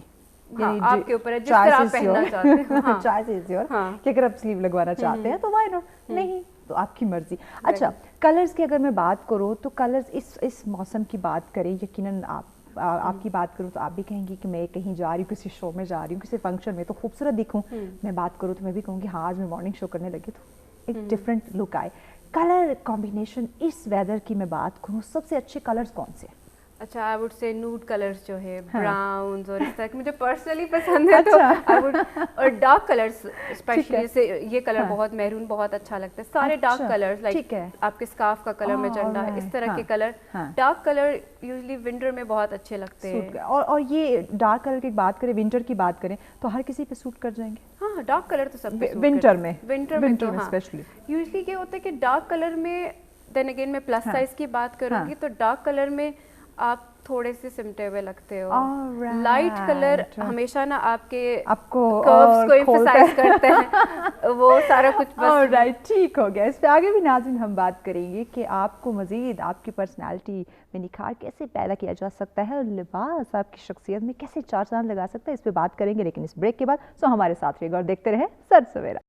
آپ کے اوپر ہے جس طرح آپ پہننا چاہتے ہیں. چوائس از یور کہ اگر آپ سلیو لگوانا چاہتے ہیں تو وائی ناٹ، نہیں تو آپ کی مرضی. اچھا کلرز کی اگر میں بات کروں تو کلرز اس موسم کی بات کریں، یقیناً آپ آپ کی بات کروں تو آپ بھی کہیں گی کہ میں کہیں جا رہی ہوں, کسی شو میں جا رہی ہوں, کسی فنکشن میں, تو خوبصورت دکھوں. میں بات کروں تو میں بھی کہوں گی ہاں آج میں مارننگ شو کرنے لگی تو ایک ڈفرینٹ لک آئے. کلر کمبینیشن اس ویدر کی میں بات کروں, سب سے اچھے کلرز کون سے ہیں؟ اچھا, I would say node colours جو ہے, براؤنز اور اس طرح کے مجھے پرسنلی پسند ہے. تو آئی ووڈ, اور ڈارک کلرز اسپیشلی, جیسے یہ کلر بہت میرون بہت اچھا لگتا ہے. سارے ڈارک کلرز لائک آپ کے اسکارف کا کلر میجنڈا, اس طرح کے colour, dark colour usually winter میں بہت اچھے لگتے ہیں. اور یہ ڈارک کلر کی بات کریں, ونٹر کی بات کریں تو ہر کسی پہ سوٹ کر جائیں گے. ہاں, ڈارک کلر تو سب پہ ونٹر میں, ونٹر میں اسپیشلی یوزلی کیا ہوتا ہے کہ ڈارک کلر میں, دین اگین میں پلس سائز کی بات کروں گی تو ڈارک کلر میں آپ تھوڑے سے سمٹے ہوئے لگتے ہو. لائٹ کلر ہمیشہ نا آپ کو کروز کو ایمفسائز کرتے ہیں, وہ سارا کچھ بس رائٹ. ٹھیک ہو گیا. اس پہ آگے بھی ناظرین ہم بات کریں گے کہ آپ کو مزید آپ کی پرسنالٹی میں نکھار کیسے پیدا کیا جا سکتا ہے اور لباس آپ کی شخصیت میں کیسے چار چاند لگا سکتا ہے, اس پہ بات کریں گے. لیکن اس بریک کے بعد سو ہمارے ساتھ رہے گا اور دیکھتے رہیں سر سویرا.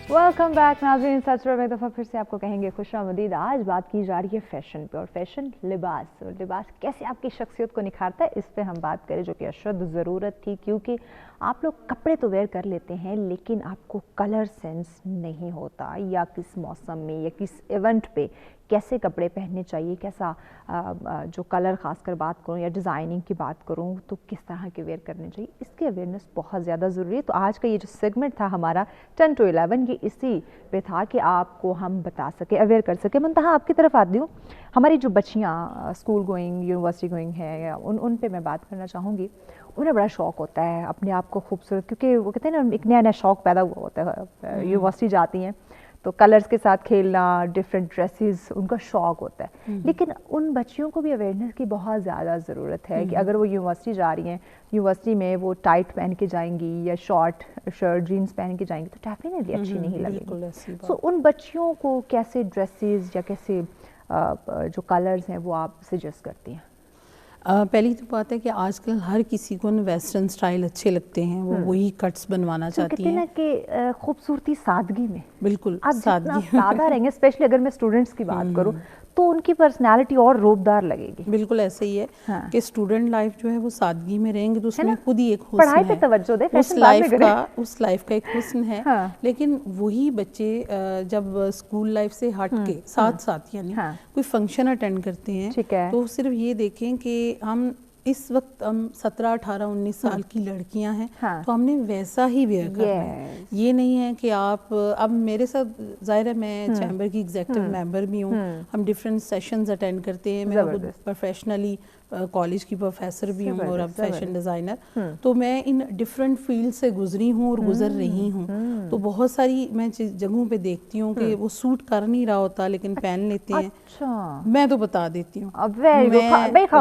ویلکم بیک ناظرین. سچ میں ایک دفعہ پھر سے آپ کو کہیں گے خوش آمدید. آج بات کی جا رہی ہے فیشن پہ, اور فیشن لباس, اور لباس کیسے آپ کی شخصیت کو نکھارتا ہے, اس پہ ہم بات کریں جو کہ اشد ضرورت تھی. کیونکہ آپ لوگ کپڑے تو ویئر کر لیتے ہیں لیکن آپ کو کلر سینس نہیں ہوتا, یا کس موسم میں یا کس ایونٹ پہ کیسے کپڑے پہننے چاہیے, کیسا جو کلر خاص کر بات کروں یا ڈیزائننگ کی بات کروں تو کس طرح کے ویئر کرنے چاہیے, اس کی اویئرنیس بہت زیادہ ضروری ہے. تو آج کا یہ جو سیگمنٹ تھا ہمارا 10 to 11, یہ اسی پہ تھا کہ آپ کو ہم بتا سکیں, اویئر کر سکیں. منتہا آپ کی طرف آتی ہوں, ہماری جو بچیاں اسکول گوئنگ, یونیورسٹی گوئنگ ہیں, ان پہ میں بات کرنا چاہوں گی. انہیں بڑا شوق ہوتا ہے اپنے آپ کو خوبصورت, کیونکہ وہ کہتے ہیں نا ایک نیا نیا شوق پیدا ہوا ہوتا ہے. یونیورسٹی جاتی ہیں تو کلرز کے ساتھ کھیلنا, ڈفرینٹ ڈریسز, ان کا شوق ہوتا ہے. لیکن ان بچیوں کو بھی اویئرنیس کی بہت زیادہ ضرورت ہے کہ اگر وہ یونیورسٹی جا رہی ہیں, یونیورسٹی میں وہ ٹائٹ پہن کے جائیں گی یا شارٹ شرٹ جینس پہن کے جائیں گی تو ڈیفینیٹلی اچھی نہیں لگے گی. سو ان بچیوں کو کیسے ڈریسز یا کیسے جو کلرز ہیں وہ آپ سجیسٹ کرتی ہیں؟ پہلی تو بات ہے کہ آج کل ہر کسی کو ویسٹرن سٹائل اچھے لگتے ہیں, وہ وہی کٹس بنوانا چاہتی ہیں. کہ خوبصورتی سادگی میں, بالکل آپ جتنا سادہ رہیں گے, اسپیشلی اگر میں اسٹوڈنٹس کی بات کروں تو ان کی پرسنالٹی اور روبدار لگے گی. بالکل ایسے ہی ہے کہ اسٹوڈنٹ لائف جو ہے وہ سادگی میں رہیں گے تو اس میں خود ہی ایک حسن پڑھائی پہ توجہ دیں, اس لائف کا ایک حسن ہے. لیکن وہی بچے جب اسکول لائف سے ہٹ کے ساتھ ساتھ یعنی کوئی فنکشن اٹینڈ کرتے ہیں تو صرف یہ دیکھیں کہ ہم اس وقت ہم 17, 18, 19 سال کی لڑکیاں ہیں تو ہم نے ویسا ہی ویئر کرنا ہے. یہ نہیں ہے کہ آپ, اب میرے ساتھ ظاہر ہے میں چیمبر کی ایگزیکٹو ممبر بھی ہوں, ہم ڈفرینٹ سیشنز اٹینڈ کرتے ہیں. میں خود پروفیشنلی کالج کی پروفیسر بھی ہوں اور اب فیشن ڈیزائنر, تو میں ان ڈفرینٹ فیلڈ سے گزری ہوں اور گزر رہی ہوں. تو بہت ساری میں جگہوں پہ دیکھتی ہوں کہ وہ سوٹ کر نہیں رہا ہوتا لیکن پہن لیتے ہیں. میں تو بتا دیتی ہوں,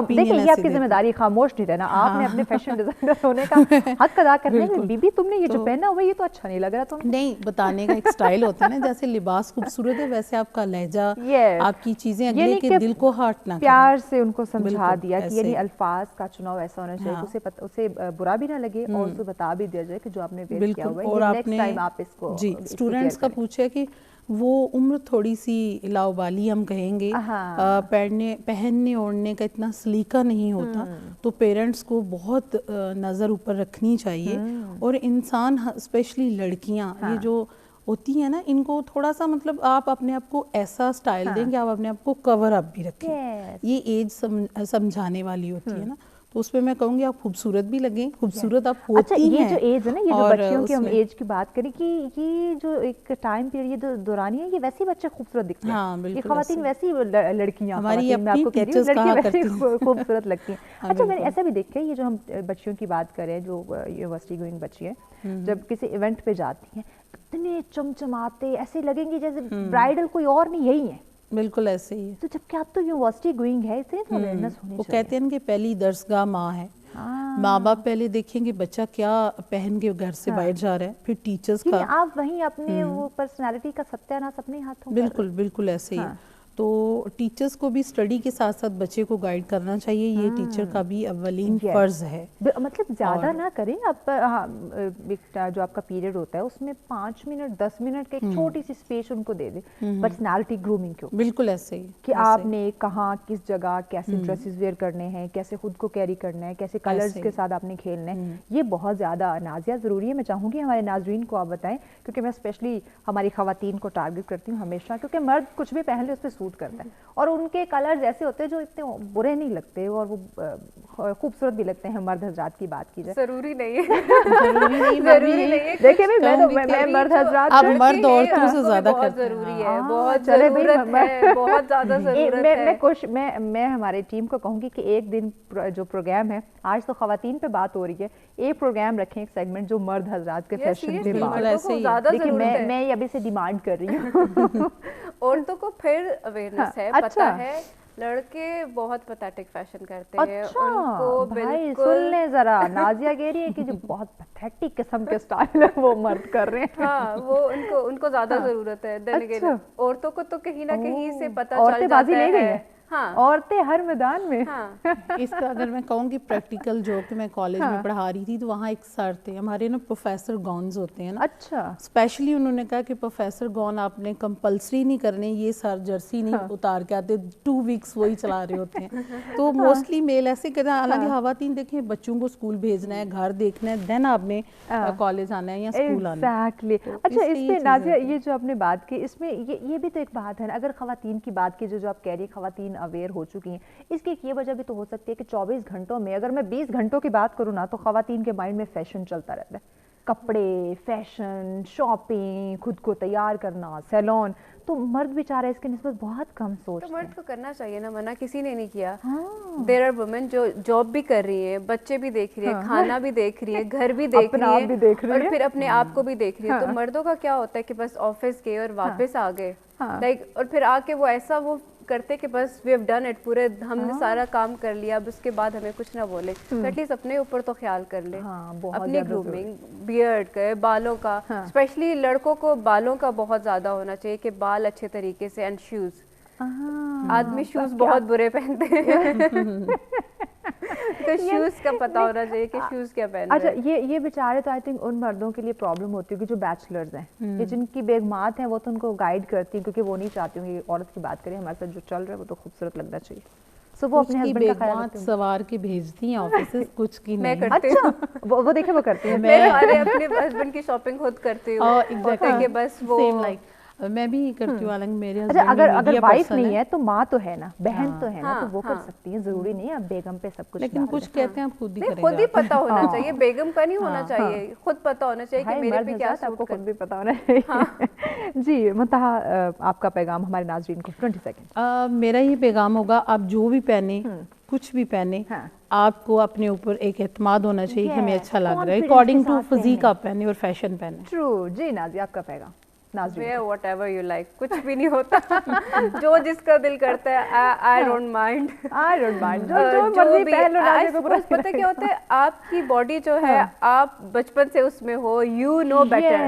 دیکھیں یہ آپ کی ذمہ داری, خاموش نہیں رہنا, آپ نے اپنے فیشن ڈیزائنر ہونے کا حق ادا کرنے میں, بی بی تم نے یہ جو پہنا ہوا یہ تو اچھا نہیں لگ رہا. تم نہیں, بتانے کا ایک سٹائل ہوتا ہے نا, جیسے لباس خوبصورت ہے ویسے آپ کا لہجہ, آپ کی چیزیں اگلے کے دل کو ہارٹ نہ کریں. پیار سے ان کو سمجھا دیا کہ یعنی الفاظ کا چناؤ ایسا ہونا چاہیے اسے برا بھی نہ لگے اور اسے بتا بھی دیا جائے کہ جو آپ نے ویئر کیا ہوا ہے اور نیکسٹ ٹائم آپ اس کو. جی, اسٹوڈنٹس کا پوچھے کہ وہ عمر تھوڑی سی لاوبالی ہم کہیں گے, پہننے اوڑھنے کا اتنا سلیقہ نہیں ہوتا, تو پیرنٹس کو بہت نظر اوپر رکھنی چاہیے. اور انسان اسپیشلی لڑکیاں یہ جو ہوتی ہیں نا, ان کو تھوڑا سا مطلب آپ اپنے آپ کو ایسا سٹائل دیں کہ آپ اپنے آپ کو کور اپ بھی رکھیں. یہ ایج سمجھانے والی ہوتی ہے نا, تو تو اس پہ میں کہوں گی آپ خوبصورت بھی لگیں, خوبصورت آپ ہوتی اچھا ہیں. یہ جو ایج ہے نا, یہ جو بچیوں کی ہم ایج کی بات کریں کہ یہ جو ایک ٹائم پیریڈ دورانی ہے, یہ ویسے بچے خوبصورت دکھتے ہیں, یہ خواتین ویسی لڑکیاں, خواتین میں آپ کو کہہ رہی ہوں, لڑکیاں ویسی خوبصورت لگتی ہیں. اچھا میں نے ایسا بھی دیکھا ہے, یہ جو ہم بچیوں کی بات کریں جو یونیورسٹی گوئنگ بچی ہیں, جب کسی ایونٹ پہ جاتی ہیں اتنے چمچماتے ایسے لگیں گے جیسے برائڈل کوئی اور نہیں, یہی ہے بالکل ایسے ہی ہے. تو جب کہ آپ تو یونیورسٹی گوئنگ ہے, اس لیے تو اویئرنیس ہونی چاہیے. وہ کہتے ہیں کہ پہلی درسگاہ ماں ہے. ماں باپ پہلے دیکھیں گے بچہ کیا پہن کے گھر سے باہر جا رہا ہے, پھر ٹیچرز کا آپ وہیں اپنے وہ پرسنالٹی کا ستیہ ناش اپنے ہاتھوں. بالکل بالکل ایسے ہی. تو ٹیچرز کو بھی اسٹڈی کے ساتھ ساتھ بچے کو گائیڈ کرنا چاہیے, یہ ٹیچر کا بھی اولین فرض ہے. مطلب زیادہ نہ کریں آپ, جو آپ کا پیریڈ ہوتا ہے اس میں 5 منٹ 10 منٹ کا ایک چھوٹی سی اسپیس ان کو دے دیں پرسنالٹی گرومنگ کے اوپر. بالکل ایسے ہی کہ آپ نے کہاں کس جگہ کیسے ڈریسز ویئر کرنے ہیں, کیسے خود کو کیری کرنا ہے, کیسے کلرز کے ساتھ آپ نے کھیلنا ہے, یہ بہت زیادہ نازیہ ضروری ہے. میں چاہوں گی ہمارے ناظرین کو آپ بتائیں, کیونکہ میں اسپیشلی ہماری خواتین کو ٹارگٹ کرتی ہوں ہمیشہ, کیونکہ مرد کچھ بھی پہن لے اس پہ سوٹ کرتا ہے, اور ان کے کلرز ایسے ہوتے ہیں جو اتنے برے نہیں لگتے اور وہ خوبصورت بھی لگتے ہیں. مرد حضرات کی بات کی جائے, ضروری نہیں ہے, ضروری نہیں ہے. دیکھیں میں مرد حضرات اب مرد عورتوں سے زیادہ بہت ضروری ہے, بہت ضرورت ہے, بہت زیادہ ضرورت ہے. میں ہماری ٹیم کو کہوں گی کہ ایک دن جو پروگرام ہے, آج تو خواتین پہ بات ہو رہی ہے, ایک پروگرام رکھیں, ایک سیگمنٹ جو مرد حضرات کے فیشن پہ بات. دیکھیں میں ابھی سے ڈیمانڈ کر رہی ہوں. عورتوں کو پھر اویئرنیس ہے, پتہ ہے, لڑکے بہت پیتھیٹک فیشن کرتے ہیں. ان کو بھائی سن لیں ذرا, نازیہ کہہ رہی ہے کہ جو بہت پیتھیٹک قسم کے سٹائل ہے وہ مرد کر رہے ہیں. ہاں وہ ان کو زیادہ ضرورت ہے. عورتوں کو تو کہیں نہ کہیں سے پتہ چل جاتا ہے. ہاں عورتیں ہر میدان میں. اس کا اگر میں کہوں کہ پریکٹیکل جو کہ میں کالج میں پڑھا رہی تھی, تو وہاں ایک سر تھے ہمارے نا, پروفیسر گونز ہوتے ہیں نا. اچھا. اسپیشلی انہوں نے کہا کہ پروفیسر گون آپ نے کمپلسری نہیں کرنے, یہ سر جرسی نہیں اتار کے آتے, 2 ویکس وہی چلا رہے ہوتے ہیں. تو موسٹلی میل ایسے کرتے ہیں, حالانکہ خواتین دیکھیں بچوں کو اسکول بھیجنا ہے, گھر دیکھنا ہے, دین آپ نے کالج آنا ہے یا اسکول آنا ہے. اچھا اس پہ نازیہ یہ جو آپ نے بات کی, اس میں یہ بھی تو ایک بات ہے نا, اگر خواتین کی بات کی جو آپ کہہ رہی ہیں خواتین اویئر ہو چکی ہیں, اس کی ایک یہ وجہ بھی تو ہو سکتی ہے کہ 24 گھنٹوں میں اگر میں 20 گھنٹوں کی بات کروں نا, تو خواتین کے مائنڈ میں فیشن چلتا رہتا ہے, کپڑے, فیشن, شاپنگ, خود کو تیار کرنا, سیلون. تو مرد بیچارہ اس کے نسبت بہت کم سوچتے ہیں. تو مرد کو کرنا چاہیے نا, منع کسی نے نہیں کیا. دیر آر وومن جو جاب بھی کر رہی ہیں, بچے بھی دیکھ رہی ہیں, کھانا بھی دیکھ رہی ہیں, گھر بھی دیکھ رہی ہیں, اور پھر اپنے آپ کو بھی دیکھ رہی ہے. تو مردوں کا کیا ہوتا ہے کہ بس آفس گئے اور واپس آ گئے, لائک, اور پھر آ کے وہ ایسا وہ کرتے کہ بس وی ہیو ڈن اٹ, پورے ہم نے سارا کام کر لیا, اب اس کے بعد ہمیں کچھ نہ بولے. ایٹ لیسٹ اپنے اوپر تو خیال کر لے, اپنی گرومنگ, بیئرڈ کا, بالوں کا, اسپیشلی لڑکوں کو بالوں کا بہت زیادہ ہونا چاہیے کہ بال اچھے طریقے سے, اینڈ شوز. آدمی شوز بہت برے پہنتے ہیں, تو شوز کا پتہ ہونا چاہیے کہ شوز کیا پہن رہے ہیں. اچھا یہ بیچارے تو آئی تھنک ان مردوں کے لیے پرابلم ہوتی ہوگی جو بیچلرز ہیں, یہ جن کی بیگمات ہیں, وہ تو ان کو گائیڈ کرتی ہیں, کیونکہ وہ نہیں چاہتی ہوں کہ عورت کی بات کریں, ہمارے ساتھ جو چل رہا ہے وہ تو خوبصورت لگنا چاہیے. سو وہ اپنے ہسبینڈ کا خیال رکھتے ہیں, سوار کے بھیجتی ہیں آفیسز, کچھ کی میں نہیں. کرتی ہوں. وہ دیکھیں وہ کرتی ہیں. میں اپنے ہسبینڈ کی شاپنگ خود کرتی ہوں, کہ بس وہ میں بھی کرتی ہوں. حالانکہ میرے اگر وائف نہیں ہے تو ماں تو ہے نا, بہن تو ہے نا, تو وہ کر سکتی ہیں, ضروری نہیں ہے اب بیگم پہ سب کچھ. لیکن کچھ کہتے ہیں آپ خود ہی کریں, خود ہی پتہ ہونا چاہیے, بیگم کا نہیں ہونا چاہیے, خود پتہ ہونا چاہیے کہ میرے پہ کیا آپ کو خود بھی پتہ ہونا چاہیے. جی منتہا آپ کا پیغام ہمارے ناظرین کو 20 سیکنڈ. میرا یہ پیغام ہوگا, آپ جو بھی پہنے, کچھ بھی پہنے, آپ کو اپنے اوپر ایک اعتماد ہونا چاہیے کہ ہمیں اچھا لگ رہا ہے, اکارڈنگ ٹو فزیک آپ پہنے اور فیشن پہنے. ٹرو. جی نازیہ آپ کا پیغام. Wear whatever you like, کچھ بھی نہیں ہوتا, جو جس کا دل کرتا ہے, I don't mind. جو بھی پتہ کیا ہوتا ہے, آپ کی باڈی جو ہے, آپ بچپن سے اس میں ہو, you know better.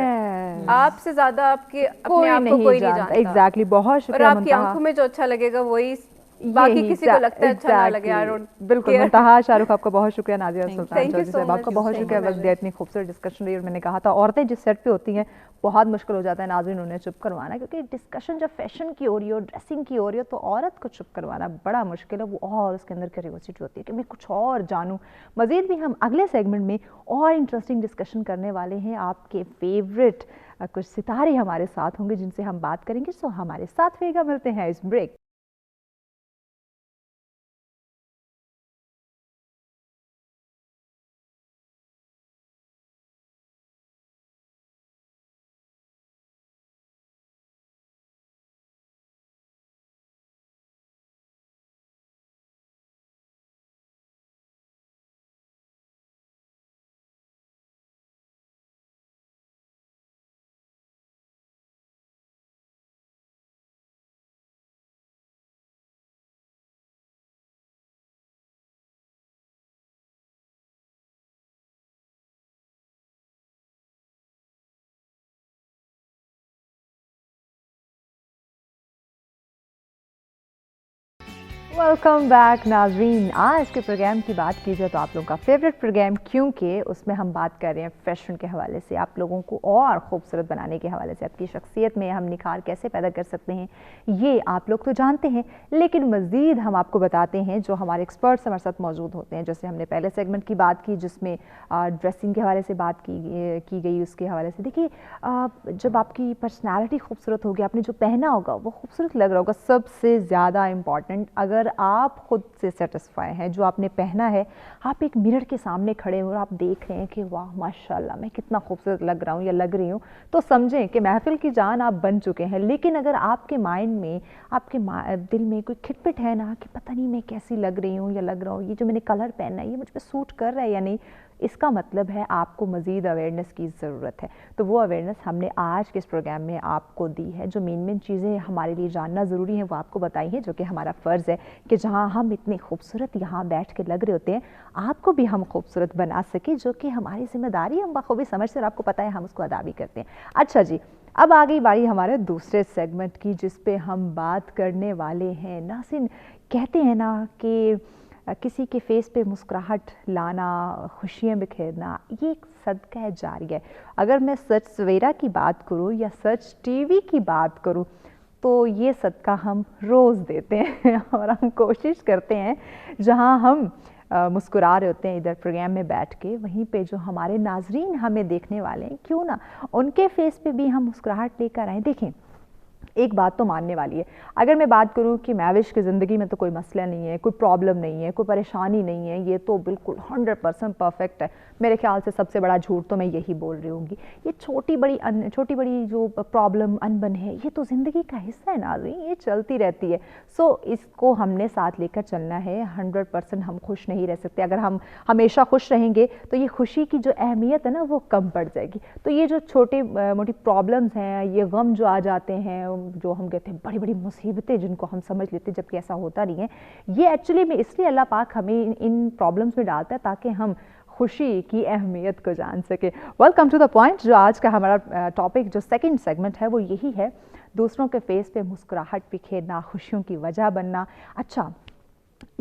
آپ سے زیادہ آپ کے اپنے آپ کو کوئی نہیں جانتا. ایگزیکٹلی. بہت شکریہ. اور آپ کی آنکھوں میں جو اچھا لگے گا وہی باقی کسی کو لگتا ہے اچھا نہ لگے. بالکل. منتہا شاہ رخ آپ کا بہت شکریہ. نازیہ سلطان چودھری صاحب آپ کا بہت شکریہ وقت دیا, اتنی خوبصورت ڈسکشن رہی. اور میں نے کہا تھا عورتیں جس سیٹ پہ ہوتی ہیں بہت مشکل ہو جاتا ہے ناظرین انہیں چپ کروانا, کیونکہ ڈسکشن جب فیشن کی ہو رہی ہو, ڈریسنگ کی ہو رہی ہو, تو عورت کو چپ کروانا بڑا مشکل ہے. وہ اور اس کے اندر کیوریوسٹی ہوتی ہے کہ میں کچھ اور جانوں. مزید بھی ہم اگلے سیگمنٹ میں اور انٹرسٹنگ ڈسکشن کرنے والے ہیں. آپ کے فیوریٹ کچھ ستارے ہمارے ساتھ ہوں گے جن سے ہم بات کریں گے. سو ہمارے ساتھ رہے گا. ملتے ہیں اس بریک. वेलकम बैक नाज़रीन। आज के प्रोग्राम की बात की जाए तो आप लोगों का फेवरेट प्रोग्राम, क्योंकि उसमें हम बात कर रहे हैं फैशन के हवाले से, आप लोगों को और ख़ूबसूरत बनाने के हवाले से, आपकी शख्सियत में हम निखार कैसे पैदा कर सकते हैं ये आप लोग तो जानते हैं, लेकिन मज़ीद हम आपको बताते हैं जो हमारे एक्सपर्ट्स हमारे साथ मौजूद होते हैं। जैसे हमने पहले सेगमेंट की बात की जिसमें ड्रेसिंग के हवाले से बात की गई, उसके हवाले से देखिए जब आपकी पर्सनैलिटी खूबसूरत होगी, आपने जो पहना होगा वो खूबसूरत लग रहा होगा। सबसे ज़्यादा इम्पॉर्टेंट, अगर आप खुद से सेटिस्फाई हैं जो आपने पहना है, आप एक मिरर के सामने खड़े हो और आप देख रहे हैं कि वाह माशाल्लाह मैं कितना खूबसूरत लग रहा हूँ या लग रही हूँ, तो समझें कि महफिल की जान आप बन चुके हैं। लेकिन अगर आपके माइंड में, आपके दिल में कोई खिटपिट है ना कि पता नहीं मैं कैसी लग रही हूँ या लग रहा हूँ, ये जो मैंने कलर पहना है ये मुझ पर सूट कर रहा है या नहीं, इसका मतलब है आपको मज़ीद अवेयरनेस की ज़रूरत है। तो वो अवेयरनेस हमने आज के इस प्रोग्राम में आपको दी है। जो मेन चीज़ें हमारे लिए जानना ज़रूरी है वो आपको बताई है, जो कि हमारा फ़र्ज़ है कि जहाँ हम इतने खूबसूरत यहाँ बैठ के लग रहे होते हैं, आपको भी हम खूबसूरत बना सकें, जो कि हमारी ज़िम्मेदारी हम बखूबी समझते और आपको पता है हम उसको अदा भी करते हैं। अच्छा जी, अब आ गई बारी हमारे दूसरे सेगमेंट की, जिस पे हम बात करने वाले हैं नाज़रीन। कहते हैं ना कि किसी के फेस पे मुस्कुराहट लाना, खुशियाँ बिखेरना, ये एक सदका है जारिया है। अगर मैं सच सवेरा की बात करूँ या सच टीवी की बात करूँ तो ये सदका हम रोज़ देते हैं और हम कोशिश करते हैं जहाँ हम मुस्कुरा रहे होते हैं इधर प्रोग्राम में बैठ के, वहीं पे जो हमारे नाजरीन हमें देखने वाले हैं, क्यों ना उनके फेस पे भी हम मुस्कुराहट लेकर आएँ। देखें, एक बात तो मानने वाली है, अगर मैं बात करूं कि महविश की ज़िंदगी में तो कोई मसला नहीं है, कोई प्रॉब्लम नहीं है, कोई परेशानी नहीं है, ये तो बिल्कुल 100% परफेक्ट है, मेरे ख्याल से सबसे बड़ा झूठ तो मैं यही बोल रही होंगी। ये छोटी बड़ी जो प्रॉब्लम अनबन है ये तो ज़िंदगी का हिस्सा है नाज़रीन, ये चलती रहती है। सो इसको हमने साथ लेकर चलना है। 100% हम खुश नहीं रह सकते। अगर हम हमेशा खुश रहेंगे तो ये खुशी की जो अहमियत है ना वो कम पड़ जाएगी। तो ये जो छोटी मोटी प्रॉब्लम्स हैं, ये गम जो आ जाते हैं, जो हम कहते हैं बड़ी बड़ी मुसीबतें जिनको हम समझ लेते हैं जबकि ऐसा होता नहीं है, ये एक्चुअली में इसलिए अल्लाह पाक हमें इन प्रॉब्लम्स में डालता है ताकि हम खुशी की अहमियत को जान सके। Welcome to the point. जो आज का हमारा टॉपिक, जो सेकंड सेगमेंट है, वो यही है, दूसरों के फेस पे मुस्कुराहट बिखेरना, खुशियों की वजह बनना। अच्छा,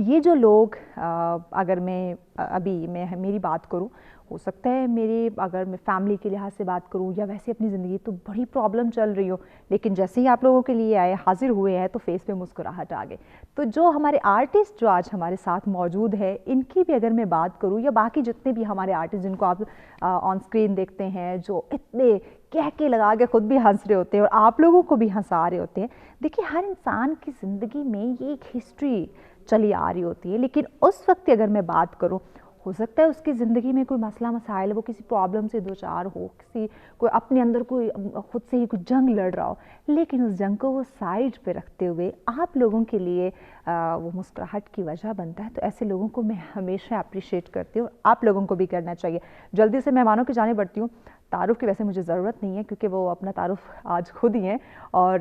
ये जो लोग अगर मैं मेरी बात करूं, हो सकता है मेरी, अगर मैं फैमिली के लिहाज से बात करूं या वैसे अपनी ज़िंदगी तो बड़ी प्रॉब्लम चल रही हो, लेकिन जैसे ही आप लोगों के लिए आए, हाजिर हुए हैं, तो फेस पे मुस्कुराहट आ गई। तो जो हमारे आर्टिस्ट जो आज हमारे साथ मौजूद है, इनकी भी अगर मैं बात करूं या बाकी जितने भी हमारे आर्टिस्ट जिनको आप ऑन स्क्रीन देखते हैं, जो इतने कह के लगा के खुद भी हंस रहे होते हैं और आप लोगों को भी हंसा रहे होते हैं। देखिए, हर इंसान की ज़िंदगी में ये एक हिस्ट्री चली आ रही होती है, लेकिन उस वक्त अगर मैं बात करूं, हो सकता है उसकी ज़िंदगी में कोई मसला मसाइल, वो किसी प्रॉब्लम से दो चार हो, कोई अपने अंदर कोई खुद से ही कोई जंग लड़ रहा हो, लेकिन उस जंग को वो साइड पे रखते हुए आप लोगों के लिए वो मुस्कुराहट की वजह बनता है। तो ऐसे लोगों को मैं हमेशा अप्रिशिएट करती हूँ, आप लोगों को भी करना चाहिए। जल्दी से मेहमानों की जाने बढ़ती हूँ। तारुफ़ की वैसे मुझे ज़रूरत नहीं है क्योंकि वो अपना तारुफ़ आज खुद ही हैं और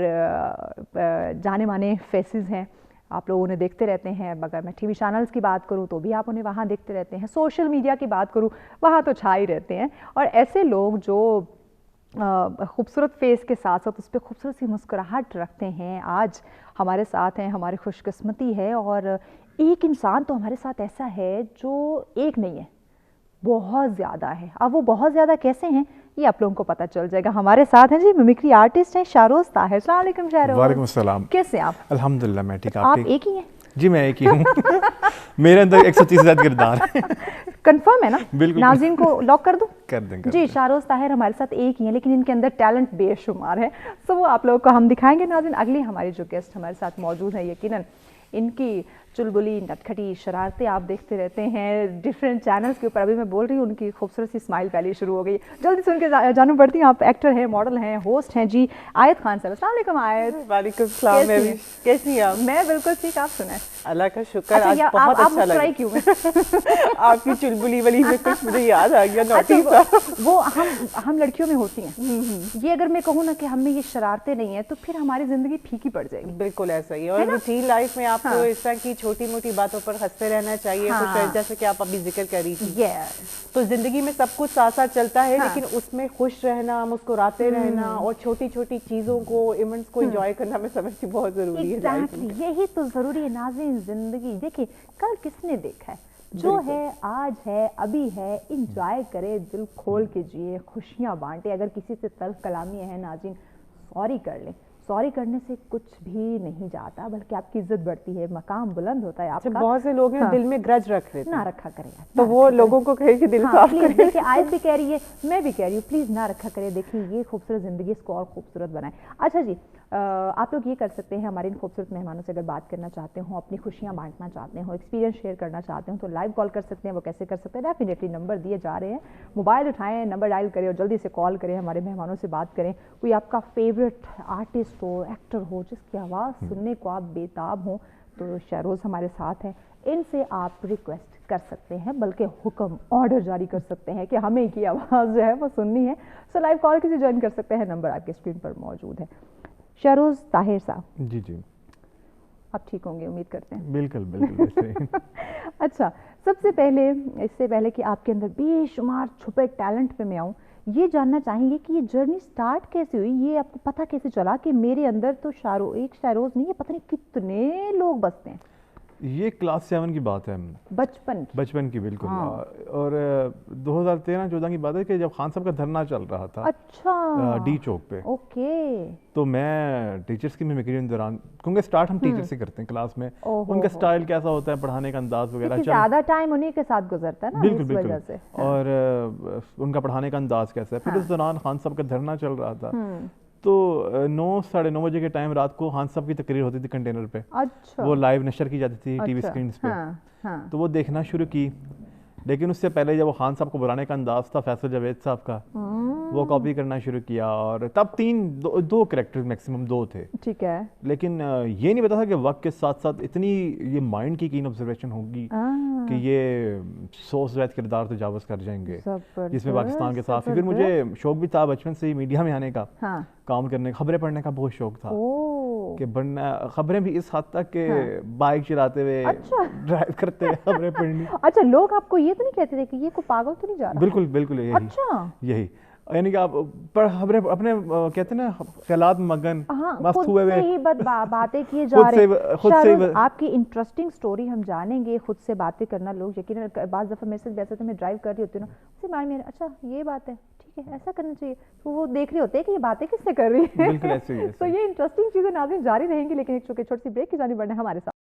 जाने माने फेसेस हैं, आप लोग उन्हें देखते रहते हैं। अगर मैं टीवी चैनल्स की बात करूं तो भी आप उन्हें वहाँ देखते रहते हैं, सोशल मीडिया की बात करूं वहाँ तो छा ही रहते हैं। और ऐसे लोग जो खूबसूरत फेस के साथ साथ उस पर खूबसूरत सी मुस्कुराहट रखते हैं, आज हमारे साथ हैं, हमारी खुशकिस्मती है। और एक इंसान तो हमारे साथ ऐसा है जो एक नहीं है, बहुत ज़्यादा है। अब वो बहुत ज़्यादा कैसे हैं ये आप लोगों को पता चल जाएगा। हमारे साथ हैं जी, मिमिक्री आर्टिस्ट हैं शाहरोज़ ताहिर। अस्सलाम वालेकुम शाहरोज़। वालेकुम अस्सलाम। कैसे आप? अल्हम्दुलिल्लाह मैं ठीक। आप एक ही हैं? जी मैं एक ही हूँ। मेरे अंदर 130 किरदार है। कंफर्म है ना? बिल्कुल। नाज़रीन को लॉक कर दूं? कर दें। जी, शाहरोज़ ताहिर हमारे साथ एक ही हैं, लेकिन इनके अंदर टैलेंट बेशुमार है। सो वो आप लोगों को हम दिखाएंगे नाज़रीन। अगली हमारी जो गेस्ट हमारे साथ मौजूद है, यकीनन इनकी चुलबुली, नटखटी शरारतें आप देखते रहते हैं डिफरेंट चैनल्स के ऊपर। अभी मैं बोल रही हूँ, उनकी खूबसूरत सी स्माइल पहले शुरू हो गई। जल्दी से उनके जानू बढ़ती हूँ। आप एक्टर हैं, मॉडल हैं, होस्ट हैं जी, आयत खान साहब। अस्सलाम वालेकुम आयत। वालेकुम सलाम। कैसी हैं आप? मैं बिल्कुल ठीक, आप सुनाएं। अल्लाह का शुक्र। अच्छा, आज बहुत अच्छा लगा। क्यों है? आपकी चुलबुली वाली में कुछ मुझे याद आ गया। नोटिस वो हम लड़कियों में होती हैं। ये अगर मैं कहूँ ना कि हमें ये शरारतें नहीं है तो फिर हमारी जिंदगी फीकी पड़ जाएगी। बिल्कुल ऐसा ही है। और रूटीन लाइफ में आपको इस तरह की چھوٹی موٹی باتوں پر ہنستے رہنا چاہیے, جیسے کہ آپ ابھی ذکر کر رہی تھی. تو زندگی میں سب کچھ ساتھ ساتھ چلتا ہے, لیکن اس میں خوش رہنا, مسکراتے رہنا اور چھوٹی چھوٹی چیزوں کو, ایونٹس کو انجوائے کرنا میں سمجھتی بہت ضروری ہے. یہی تو ضروری ہے ناظرین. زندگی دیکھیں کل کس نے دیکھا ہے, جو ہے آج ہے ابھی ہے, انجوائے کرے, دل کھول کے جیے, خوشیاں بانٹے. اگر کسی سے تلخ کلامی ہے ناظرین, سوری کر لیں. سوری کرنے سے کچھ بھی نہیں جاتا, بلکہ آپ کی عزت بڑھتی ہے, مقام بلند ہوتا ہے آپ کا. بہت سے لوگ ہیں دل میں گرج رکھ لیتے ہیں, نہ رکھا کرے, تو وہ لوگوں کو کہے کہ دل صاف کریں. دیکھیں آج بھی کہہ رہی ہے, میں بھی کہہ رہی ہوں, پلیز نہ رکھا کرے. دیکھیں یہ خوبصورت زندگی, اس کو اور خوبصورت بنائیں. اچھا جی, آپ لوگ یہ کر سکتے ہیں, ہمارے ان خوبصورت مہمانوں سے اگر بات کرنا چاہتے ہوں, اپنی خوشیاں بانٹنا چاہتے ہوں, ایکسپیرینس شیئر کرنا چاہتے ہوں, تو لائیو کال کر سکتے ہیں. وہ کیسے کر سکتے ہیں؟ ڈیفینیٹلی نمبر دیے جا رہے ہیں, موبائل اٹھائیں, نمبر ڈائل کریں اور جلدی سے کال کریں, ہمارے مہمانوں سے بات کریں. کوئی آپ کا فیوریٹ آرٹسٹ ہو, ایکٹر ہو, جس کی آواز سننے کو آپ بےتاب ہوں, تو شہروز ہمارے ساتھ ہیں. ان سے آپ ریکویسٹ کر سکتے ہیں, بلکہ حکم آرڈر جاری کر سکتے ہیں کہ ہمیں کی آواز جو ہے وہ سننی ہے. سو لائیو کال کسی جوائن کر سکتے ہیں, نمبر آپ کے اسکرین پر موجود ہے. شہروز طاہر صاحب, جی جی, آپ ٹھیک ہوں گے امید کرتے ہیں. بالکل بالکل. اچھا, سب سے پہلے, اس سے پہلے کہ آپ کے اندر بے شمار چھپے ٹیلنٹ پہ میں آؤں, یہ جاننا چاہیں گے کہ یہ جرنی سٹارٹ کیسے ہوئی, یہ آپ کو پتہ کیسے چلا کہ میرے اندر تو ایک شہروز نہیں, یہ پتہ نہیں کتنے لوگ بستے ہیں. یہ کلاس 7 کی بات ہے, بچپن کی بالکل. اور 2013-14 کی بات ہے کہ جب خان صاحب کا دھرنا چل رہا تھا, اچھا, ڈی چوک پہ. اوکے. تو میں ٹیچرس کی میمکری دوران, کیونکہ اسٹارٹ ہم ٹیچر سے کرتے ہیں کلاس میں, ان کا سٹائل کیسا ہوتا ہے, پڑھانے کا انداز وغیرہ, زیادہ ٹائم انہیں کے ساتھ گزرتا ہے نا, بالکل بالکل, اور ان کا پڑھانے کا انداز کیسا ہے. پھر اس دوران خان صاحب کا دھرنا چل رہا تھا, تو 9-9:30 بجے کے ٹائم رات کو خان صاحب کی تقریر ہوتی تھی کنٹینر پہ. اچھا, وہ لائیو نشر کی جاتی تھی ٹی وی اسکرینس پہ, تو وہ دیکھنا شروع کی. لیکن اس سے پہلے جب وہ خان صاحب کو بلانے کا انداز تھا فیصل جاوید صاحب کا, وہ کاپی کرنا شروع کیا. اور تب دو کریکٹر میکسیمم 2 تھے, ٹھیک ہے, لیکن یہ نہیں پتا تھا کہ وقت کے ساتھ ساتھ اتنی یہ مائنڈ کی کین آبزرویشن ہوگی کہ یہ 100 سے زائد کردار تجاوز کر جائیں گے, جس میں پاکستان کے ساتھ. پھر مجھے شوق بھی تھا بچپن سے ہی میڈیا میں آنے کا, کام کرنے کا, خبریں پڑھنے کا بہت شوق تھا, کہ خبریں بھی اس حد تک کہ بائک چلاتے ہوئے, ڈرائیو کرتے ہوئے خبریں پڑھنی. اچھا, لوگ آپ کو یہ تو نہیں کہتے تھے کہ یہ کوئی پاگل تو نہیں جا رہا؟ بالکل بالکل, یہی یعنی کہ آپ خبریں اپنے کہتے ہیں نا خیالات مگن مست ہوئے ہوئے باتیں کیے جا رہے ہیں. خود سے آپ کی انٹرسٹنگ سٹوری ہم جانیں گے. خود سے باتیں کرنا, لوگ یقیناً بعض دفعہ میرے سے ویسے تو میں ڈرائیو کر رہی ہوتی ہوں نا, اسی مائنڈ میں اچھا یہ بات ہے, ٹھیک ہے ایسا کرنا چاہیے, تو وہ دیکھ رہے ہوتے ہیں کہ یہ باتیں کس سے کر رہی ہیں. بالکل ایسے ہی. تو یہ انٹرسٹنگ چیزیں ناظرین جاری رہیں گی, لیکن ایک چھوٹی سی بریک کی جانب بڑھنا ہے ہمارے ساتھ.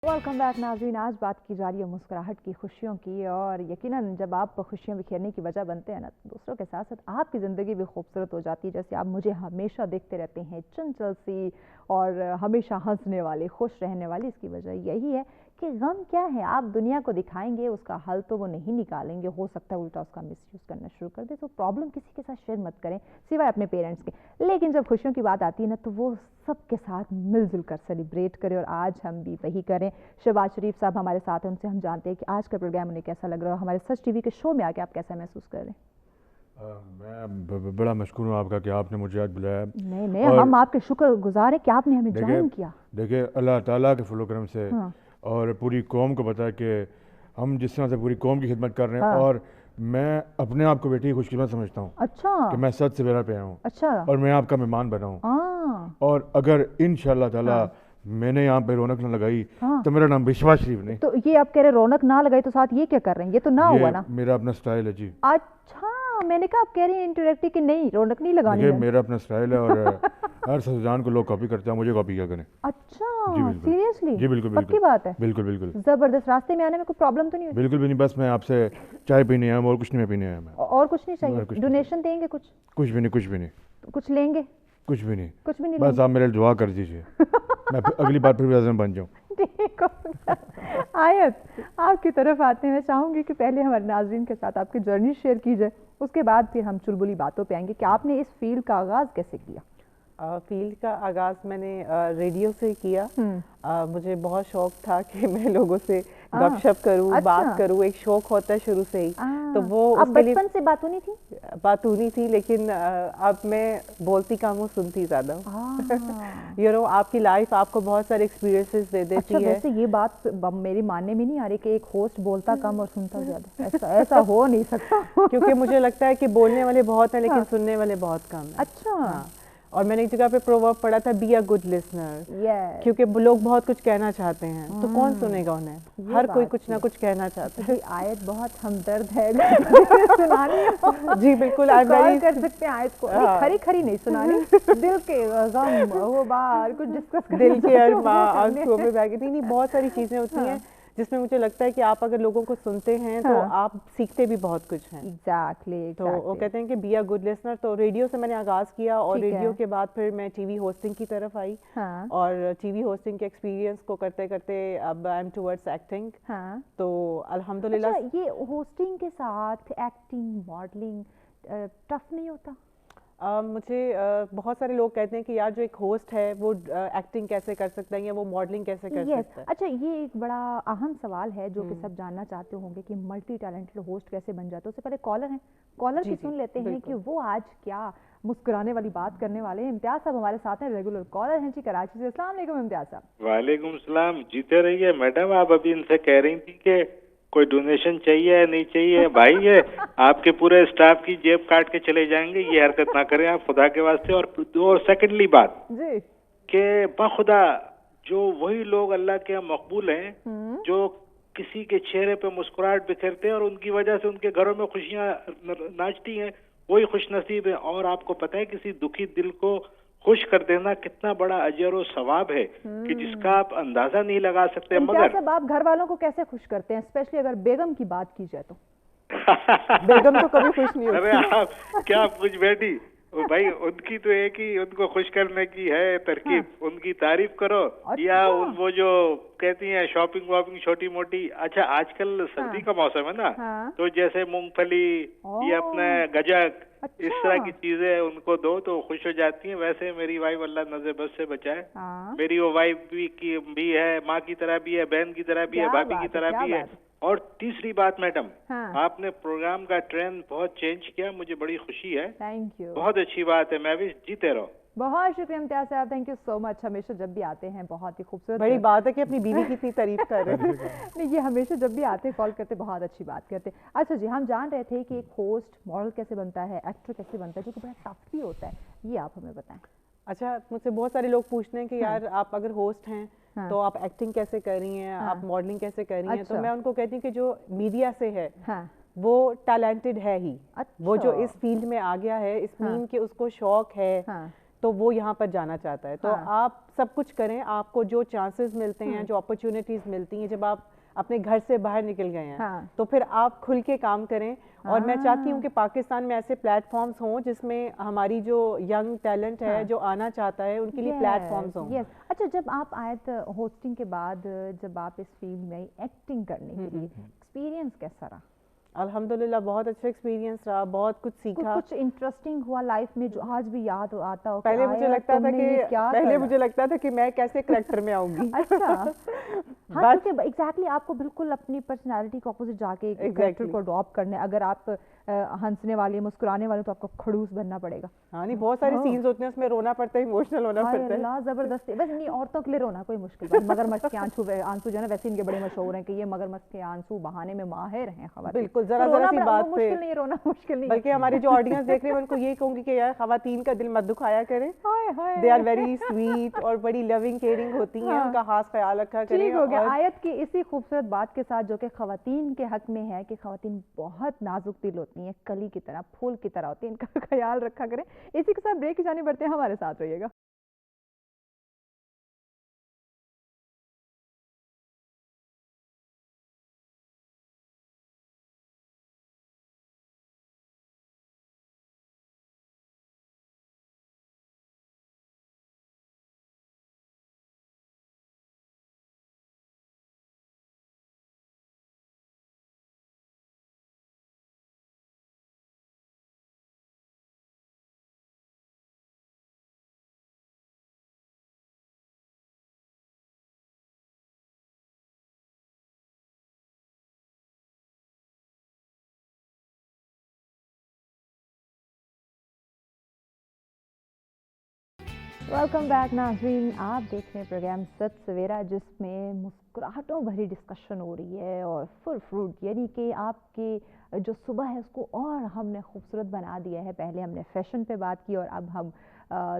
ویلکم بیک ناظرین. آج بات کی جا رہی ہے مسکراہٹ کی, خوشیوں کی, اور یقیناً جب آپ خوشیاں بکھیرنے کی وجہ بنتے ہیں نا, تو دوسروں کے ساتھ ساتھ آپ کی زندگی بھی خوبصورت ہو جاتی ہے. جیسے آپ مجھے ہمیشہ دیکھتے رہتے ہیں, چنچل سی اور ہمیشہ ہنسنے والے, خوش رہنے والی. اس کی وجہ یہی ہے کہ غم کیا ہے آپ دنیا کو دکھائیں گے, اس کا حل تو وہ نہیں نکالیں گے, ہو سکتا ہے الٹا اس کا مس یوز کرنا شروع کر دے. تو پرابلم کسی کے ساتھ شیئر مت کریں سوائے اپنے پیرنٹس کے. لیکن جب خوشیوں کی بات آتی ہے نا, تو وہ سب کے ساتھ مل جل کر سیلیبریٹ کریں, اور آج ہم بھی وہی کریں. شہباز شریف صاحب ہمارے ساتھ ہیں, ان سے ہم جانتے ہیں کہ آج کا پروگرام انہیں کیسا لگ رہا ہے. ہمارے سچ ٹی وی کے شو میں آ کے آپ کیسا محسوس کر رہے ہیں؟ میں بڑا مشکور ہوں آپ کا کہ آپ نے مجھے آج بلایا. نہیں, ہم آپ کے شکر گزار ہیں کہ آپ نے ہمیں جوائن کیا. دیکھیں اللہ تعالیٰ کے فضل و کرم سے اور پوری قوم کو پتہ ہے کہ ہم جس طرح سے پوری قوم کی خدمت کر رہے ہیں, اور میں اپنے آپ کو بیٹی خوش قسمت سمجھتا ہوں. اچھا, کہ میں سچ سے بیرا پہ آیا ہوں. اچھا, اور میں آپ کا مہمان بنا ہوں. اور اگر انشاءاللہ تعالیٰ میں نے یہاں پہ رونق نہ لگائی تو میرا نام وشواس شریف نہیں. تو یہ آپ کہہ رہے رونق نہ لگائی, تو ساتھ یہ کیا کر رہے ہیں؟ یہ تو نہ ہوا نا. میرا اپنا سٹائل ہے جی. اچھا, میں نے کہا آپ کہہ رہے ہیں انٹریکٹی کہ نہیں رونق نہیں لگانی ہے. میرا اپنا سٹائل ہے, اور हर ससुजान को लोग कॉपी करते हैं, मुझे कॉपी क्या करें? अच्छा, जी बिल्कुल, सीरियसली? जी बिल्कुल पक्की बात है? बिल्कुल बिल्कुल जबरदस्त। रास्ते में आने में कोई प्रॉब्लम तो नहीं हुई? बिल्कुल भी नहीं, बस मैं आपसे चाय पीने आया हूँ और कुछ नहीं पीने आया मैं। और कुछ नहीं और चाहिए? कुछ नहीं डोनेशन देंगे कुछ? कुछ भी नहीं, कुछ भी नहीं, कुछ लेंगे? कुछ भी नहीं, कुछ भी नहीं बस आप मेरे लिए दुआ कर दीजिए मैं अगली बार फिर वज़न बन जाऊँ। ठीक हो गया। आयत, आपकी तरफ आते हैं। मैं चाहूँगी कि पहले हमारे नाज़रीन के साथ आपकी जर्नी शेयर की जाए, उसके बाद फिर हम चुलबुली बातों पे आएंगे कि आपने इस फील्ड का आगाज़ कैसे किया? फील्ड का आगाज़ मैंने रेडियो से किया। मुझे बहुत शौक था कि मैं लोगों से गपशप करूं, बात करूं, एक शौक होता है शुरू से ही। तो वो अब बचपन से बात होनी थी, लेकिन अब मैं बोलती कम हूँ, सुनती ज़्यादा हूँ। यू नो, आपकी लाइफ आपको बहुत सारे एक्सपीरियंसेस दे देती है। वैसे ये बात मेरी मानने में नहीं आ रही कि एक होस्ट बोलता कम और सुनता ज़्यादा, ऐसा हो नहीं सकता। क्योंकि मुझे लगता है कि बोलने वाले बहुत हैं लेकिन सुनने वाले बहुत कम हैं। अच्छा। और मैंने एक जगह पे प्रोवर्ब पढ़ा था, बी अ गुड लिसनर। क्योंकि लोग बहुत कुछ कहना चाहते हैं, तो कौन सुनेगा उन्हें? हर कोई कुछ ना कुछ कहना चाहता है। आयत बहुत हमदर्द है, सुनानी जी बिल्कुल, कॉल कर सकते हैं आयत को। खरी खरी नहीं सुनानी, दिल के गम वो बार कुछ डिस्कस, दिल के अरमां आंसुओं में बह गई। नहीं, बहुत सारी चीजें होती हैं जिसमें मुझे लगता है कि आप अगर लोगों को सुनते हैं तो आप सीखते भी बहुत कुछ हैं। एग्जैक्टली। तो वो कहते हैं कि बी अ गुड लिसनर। तो रेडियो से मैंने आगाज़ किया और रेडियो के बाद फिर मैं टीवी होस्टिंग की तरफ आई। और टीवी होस्टिंग के एक्सपीरियंस को करते करते अब आई एम टुवर्ड्स एक्टिंग। तो अल्हम्दुलिल्लाह। ये होस्टिंग के साथ एक्टिंग, मॉडलिंग टफ नहीं होता? मुझे बहुत सारे लोग कहते हैं कि यार जो एक होस्ट है वो एक्टिंग कैसे कर सकता है या वो मॉडलिंग कैसे कर सकता है। अच्छा, ये एक बड़ा अहम सवाल है जो कि सब जानना चाहते होंगे कि मल्टी टैलेंटेड होस्ट कैसे बन जाते हैं। उससे पहले कॉलर हैं, कॉलर की सुन लेते हैं कि वो आज क्या मुस्कुराने वाली बात करने वाले हैं। इम्तियाज साहब हमारे साथ हैं, रेगुलर कॉलर हैं जी कराची से। अस्सलाम वालेकुम इम्तियाज साहब। वालेकुम सलाम। जीते रहिए मैडम। आप अभी इनसे कह रही थी कि कोई डोनेशन चाहिए या नहीं चाहिए। भाई ये आपके पूरे स्टाफ की जेब काट के चले जाएंगे, ये हरकत ना करें आप खुदा के वास्ते। और सेकंडली बात जी कि बखुदा जो वही लोग अल्लाह के मकबूल हैं जो किसी के चेहरे पे मुस्कुराहट बिखेरते हैं और उनकी वजह से उनके घरों में खुशियां नाचती हैं, वही खुश नसीब है। और आपको पता है किसी दुखी दिल को खुश कर देना कितना बड़ा अजर और सवाब है कि जिसका आप अंदाजा नहीं लगा सकते। मगर सब आप घर वालों को कैसे खुश करते हैं, स्पेशली अगर बेगम की बात की जाए तो? बेगम तो कभी खुश नहीं होती। अरे आप क्या पूछ बैठी भाई, उनकी तो एक ही उनको खुश करने की है तरकीब। उनकी तारीफ करो या वो जो कहती हैं शॉपिंग वॉपिंग छोटी मोटी। अच्छा, आजकल सर्दी का मौसम है ना, तो जैसे मूंगफली या अपने गजक, इस तरह की चीजें उनको दो तो खुश हो जाती हैं। वैसे मेरी वाइफ अल्लाह नजर बस से बचाए, मेरी वो वाइफ भी है, माँ की तरह भी है, बहन की तरह भी है, भाभी की तरह भी है। और तीसरी बात मैडम, आपने प्रोग्राम का ट्रेंड बहुत चेंज किया, मुझे बड़ी खुशी है। थैंक यू, बहुत अच्छी बात है। मैं भी जीते रहो। बहुत शुक्रिया इम्तियाज साहब, थैंक यू सो मच। हमेशा जब भी आते हैं बहुत ही खूबसूरत। बड़ी बात है कि अपनी बीवी की इतनी तारीफ कर रहे हैं। नहीं, ये हमेशा जब भी आते कॉल करते बहुत अच्छी बात करते। अच्छा जी, हम जान रहे थे कि एक होस्ट मॉडल कैसे बनता है, एक्टर कैसे बनता है, जो कि बड़ा टफ भी होता है, ये आप हमें बताएं। अच्छा, मुझसे बहुत सारे लोग पूछते हैं कि यार आप अगर होस्ट हैं तो आप एक्टिंग कैसे कर रही हैं, आप मॉडलिंग कैसे कर रही हैं। तो मैं उनको कहती हूँ कि जो मीडिया से है वो टैलेंटेड है ही। वो जो इस फील्ड में आ गया है, इस मीन के उसको शौक है, तो वो यहाँ पर जाना चाहता है। तो आप सब कुछ करें, आपको जो चांसेस मिलते हैं, जो अपॉर्चुनिटीज मिलती हैं, जब आप अपने घर से बाहर निकल गए हैं तो फिर आप खुल के काम करें। और मैं चाहती हूँ कि पाकिस्तान में ऐसे प्लेटफॉर्म्स हों जिसमें हमारी जो यंग टैलेंट है जो आना चाहता है उनके लिए प्लेटफॉर्म्स हों। अच्छा, जब आप आए होस्टिंग के बाद, जब आप इस फील्ड में एक्टिंग करने के लिए, एक्सपीरियंस कैसा रहा? अल्हम्दुलिल्लाह बहुत अच्छा एक्सपीरियंस रहा, बहुत कुछ सीखा। कुछ इंटरेस्टिंग हुआ लाइफ में जो आज भी याद आता हो? पहले मुझे लगता था कि मैं कैसे करैक्टर में आऊंगी। अच्छा, हाँ, क्योंकि एग्जैक्टली आपको बिल्कुल अपनी पर्सनालिटी को अपोजिट जाके एक कैरेक्टर को अडॉप्ट करना है। अगर आप हंसने वाले, मुस्कुराने वाले, तो आपको खड़ूस बनना पड़ेगा। हाँ, नहीं, बहुत सारे सीन्स होते हैं उसमें रोना पड़ता है, इमोशनल होना पड़ता है। जबरदस्ती। बस नहीं, औरतों के लिए रोना कोई मुश्किल नहीं। मगरमच्छ के आंसू जो है ना, वैसे इनके बड़े मशहूर हैं कि ये मगरमच्छ के आंसू बहाने में माहिर हैं खवातीन। बिल्कुल, जरा सी बात पे मुश्किल नहीं, रोना मुश्किल नहीं। बल्कि हमारे जो ऑडियंस देख रहे हैं उनको ये कहूंगी कि यार खवातीन का दिल मत दुखाया करें। दे आर वेरी स्वीट और बड़ी लविंग केयरिंग होती हैं, उनका खास ख्याल रखा करें। ठीक हो गया। आयत की इसी खूबसूरत बात के साथ, जो कि खवातीन के हक में है, कि खवातीन बहुत नाजुक दिल होती हैं, कली की तरह, फूल की तरह होती है, इनका ख्याल रखा करें। इसी के साथ ब्रेक की जाने बढ़ते हैं, हमारे साथ रहिएगा। वेलकम बैक नाज़रीन, आप देख रहे हैं प्रोग्राम सच सवेरा जिसमें मुस्कुराहटों भरी डिस्कशन हो रही है और फुल फ्रूट, यानी कि आपकी जो सुबह है उसको और हमने खूबसूरत बना दिया है। पहले हमने फैशन पे बात की और अब हम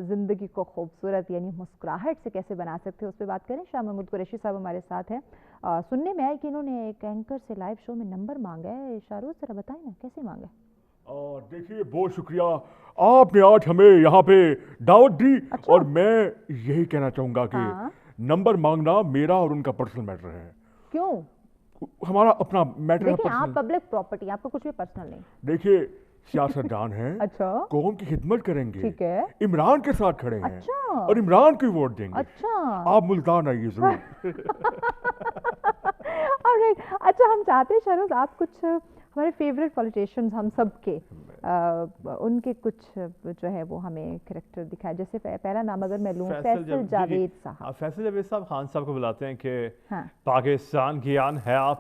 ज़िंदगी को खूबसूरत यानी मुस्कुराहट से कैसे बना सकते हैं उस पर बात करें। शाह महमूद कुरैशी साहब हमारे साथ हैं। सुनने में आया कि इन्होंने एक एंकर से लाइव शो में नंबर मांगा है। शाहरुख ज़रा बताएं ना कैसे मांगा? देखिए बहुत शुक्रिया, आपने आज हमें यहाँ पे दावत दी। अच्छा। और मैं यही कहना चाहूँगा कि नंबर मांगना मेरा और उनका पर्सनल मैटर है। क्यों? हमारा अपना मैटर है। देखिए आप पब्लिक प्रॉपर्टी, आपको कुछ भी पर्सनल नहीं। देखिए सियासतदान हैं, अच्छा, कौम की खिदमत करेंगे, ठीक है, इमरान के साथ खड़े हैं। अच्छा, और इमरान को वोट देंगे। अच्छा, आप मुल्तान आइए जरूर। ऑलराइट, अच्छा हम चाहते हैं शाहरुख आप कुछ हमारे फेवरेट पॉलिटिशियंस हम सब के उनके कुछ जो है वो हमें कैरेक्टर दिखाए। जैसे पहला नाम अगर मैं लूँ फैसल जावेद साहब। फैसल जावेद साहब खान साहब को बुलाते हैं कि हाँ। पाकिस्तान की आन है आप,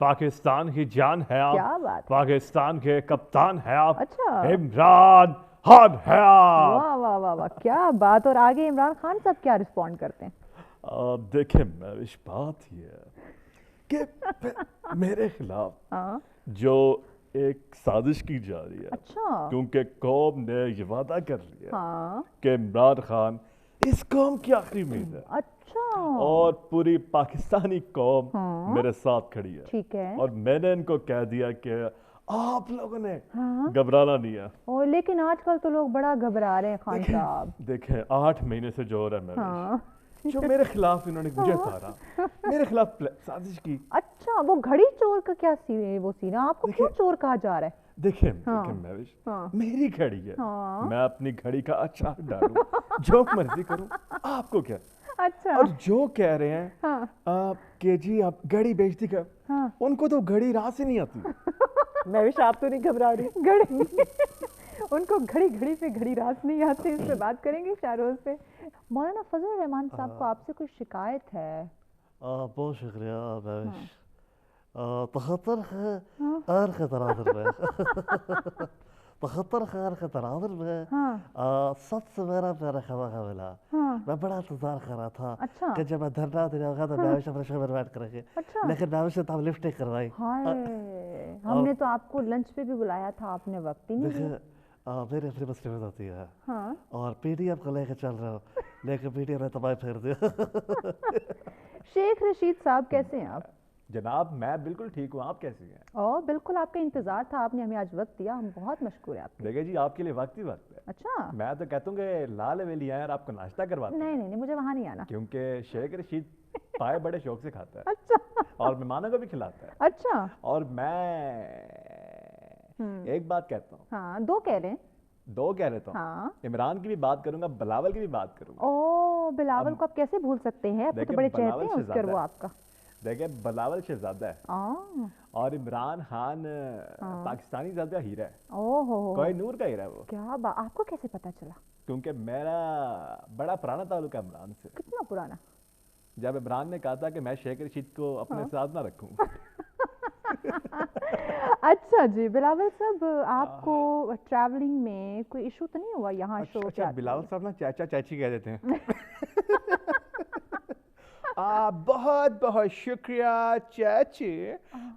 पाकिस्तान की जान है आप, क्या बात, पाकिस्तान के कप्तान है आप। अच्छा, इमरान खान है आप। वाह वाह वाह वाह, क्या बात। और आगे इमरान खान साहब क्या रिस्पॉन्ड करते हैं? देखिए मैविश, बात ये है कि मेरे खिलाफ जो एक साजिश की जा रही है। अच्छा, क्योंकि कौम ने ये वादा कर लिया कि इमरान खान इस कौम की आखिरी उम्मीद है। अच्छा, और पूरी पाकिस्तानी कौम मेरे साथ खड़ी है। ठीक है। और मैंने इनको कह दिया कि आप लोगों ने घबराना नहीं है। और लेकिन आजकल तो लोग बड़ा घबरा रहे हैं खान साहब। देखें 8 महीने से जो हो रहा है मैविश, जो मेरे खिलाफ इन्होंने मुझे उतारा, मेरे खिलाफ साजिश की। अच्छा, वो घड़ी चोर का क्या वो सीन है? आपको क्यों चोर कहा जा रहा है? देखिए मैविश, मेरी घड़ी है, मैं अपनी घड़ी का अच्छा डालूं, जो मर्जी करूं, आपको क्या? अच्छा, और जो कह रहे हैं कि जी आप घड़ी बेचती कर, उनको तो घड़ी रात से नहीं आती। मैविश आप तो नहीं घबरा रही? घड़ी उनको घड़ी घड़ी पे घड़ी रात नहीं आती। इस पे बात करेंगे शाहरुख पे। मौलाना फजल रहमान साहब को आपसे कोई शिकायत है? बहुत शुक्रिया मैविश। 73 तरादर में 73 तरादर में सच से मेरा खबर मिला। मैं बड़ा इंतजार कर रहा था। अच्छा। कि जब मैं धरना देने होगा तो मैविश अपने शो में बैठ करेंगे। अच्छा। लेकिन मैविश ने तो लिफ्ट नहीं करवाई। हमने तो आपको लंच पे भी बुलाया था, आपने वक्त ही नहीं दिया। मेरी अपनी मसलियत होती है। और पीडीएफ को लेकर चल रहा हूँ, लेकिन पीडीएफ ने तबाही फेर दिया। शेख रशीद साहब कैसे हैं आप? जनाब मैं बिल्कुल ठीक हूँ, आप कैसी हैं? ओह बिल्कुल, आपका इंतजार था, आपने हमें आज वक्त दिया, हम बहुत मशकूर हैं आपके। देखिए जी आपके लिए वक्त ही वक्त है। अच्छा, मैं तो कहता हूँ कि लाल हवेली आए और आपको नाश्ता करवाते हैं। नहीं नहीं मुझे वहाँ नहीं आना, क्योंकि शेख रशीद पाए बड़े शौक से खाता है। अच्छा, और मेहमानों को भी खिलाता है। अच्छा। और मैं एक बात कहता हूँ। हाँ, दो कह रहे हैं। दो कह लेता हूँ। हाँ। इमरान की भी बात करूंगा, बिलावल की भी बात करूंगा। ओह बिलावल को आप कैसे भूल सकते हैं? आपको तो बड़े चहते हैं उसके वो आपका। देखिए बिलावल शहजादा है और इमरान खान पाकिस्तानी ज़्यादा हीरा है। ओहो, कोई नूर का हीरा है वो। क्या बात, आपको कैसे पता चला? क्योंकि मेरा बड़ा पुराना ताल्लुक है इमरान से। कितना पुराना? जब इमरान ने कहा था कि मैं शेख रशीद को अपने साथ ना रखूं। अच्छा जी, बिलावल साहब आपको ट्रैवलिंग में कोई इशू तो नहीं हुआ यहाँ शो? अच्छा, बिलावल साहब ना चाचा चाची कह देते हैं। बहुत बहुत शुक्रिया चाची,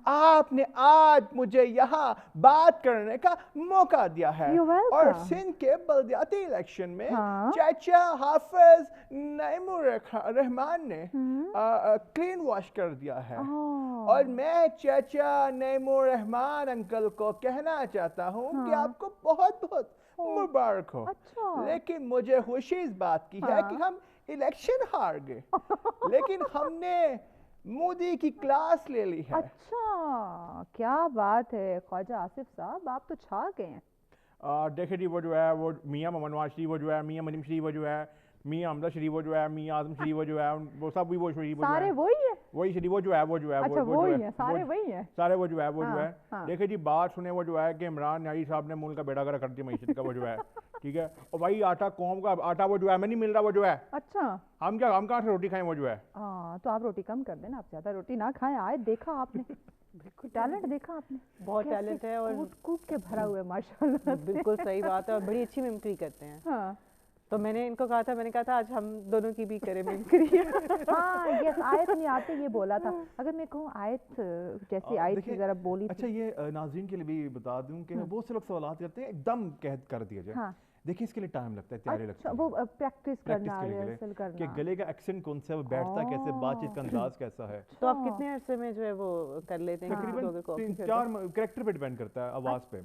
आपने आज मुझे यहाँ बात करने का मौका दिया है। और सिंध के बल्दियाती इलेक्शन में चाचा हाफिज नईमुर रहमान ने क्लीन वॉश कर दिया है। और मैं चाचा नईमुर रहमान अंकल को कहना चाहता हूँ कि आपको बहुत बहुत मुबारक हो। अच्छा। लेकिन मुझे खुशी इस बात की है कि हम इलेक्शन हार गए, लेकिन हमने मोदी की क्लास ले ली है। अच्छा, क्या बात है ख्वाजा आसिफ साहब, आप तो छा गए हैं। देखिए जी वो जो है वो मियाँ मोहम्मद नवाज शरीफ वो जो है, मियाँ मनीम शरीफ वो जो है, मियाँ हमजा शरीफ वो जो है, मियाँ आजम शरीफ वो जो है, वो सब भी वो शरीफ सारे वही है। वही शरीफ वो जो है अच्छा वही है, सारे वही है, सारे वो जो है देखिए जी बात सुने वो जो है कि इमरान नाई साहब ने मुल्क का बेड़ा गर्क कर दिया मईशत का वो जो है। ठीक है, और भाई आटा कौम का आटा वो जो है हमें नहीं मिल रहा वो जो है। अच्छा, हम कहाँ से रोटी खाएं वो जो है। तो आप रोटी कम कर देना, आप ज्यादा रोटी ना खाएं। आए देखा आपने, बिल्कुल टैलेंट देखा आपने, बहुत टैलेंट है और कूट के भरा हुआ है माशाल्लाह। बिल्कुल सही बात है और बड़ी अच्छी मिमिक्री करते हैं। تو میں نے ان کو کہا تھا آج ہم دونوں کی بھی کریں ممکری. ہاں یس آیت نے آتے یہ بولا تھا. اگر میں کہوں آیت جیسی آیت کی ذرا بولی. اچھا یہ ناظرین کے لیے بھی بتا دوں کہ بہت سے لوگ سوالات کرتے ہیں ایک دم کر دیا جائے. دیکھیں اس کے لیے ٹائم لگتا ہے, تیاری لگتی ہے, وہ پریکٹس کرنا ریہرسل کرنا کہ گلے کا ایکسنٹ کون سا ہے, وہ بیٹھتا کیسے, بات چیت کا انداز کیسا ہے. تو آپ کتنے عرصے میں جو ہے وہ کر لیتے ہیں؟ تقریباً 3-4 کریکٹر پہ ڈیپینڈ کرتا ہے, آواز پہ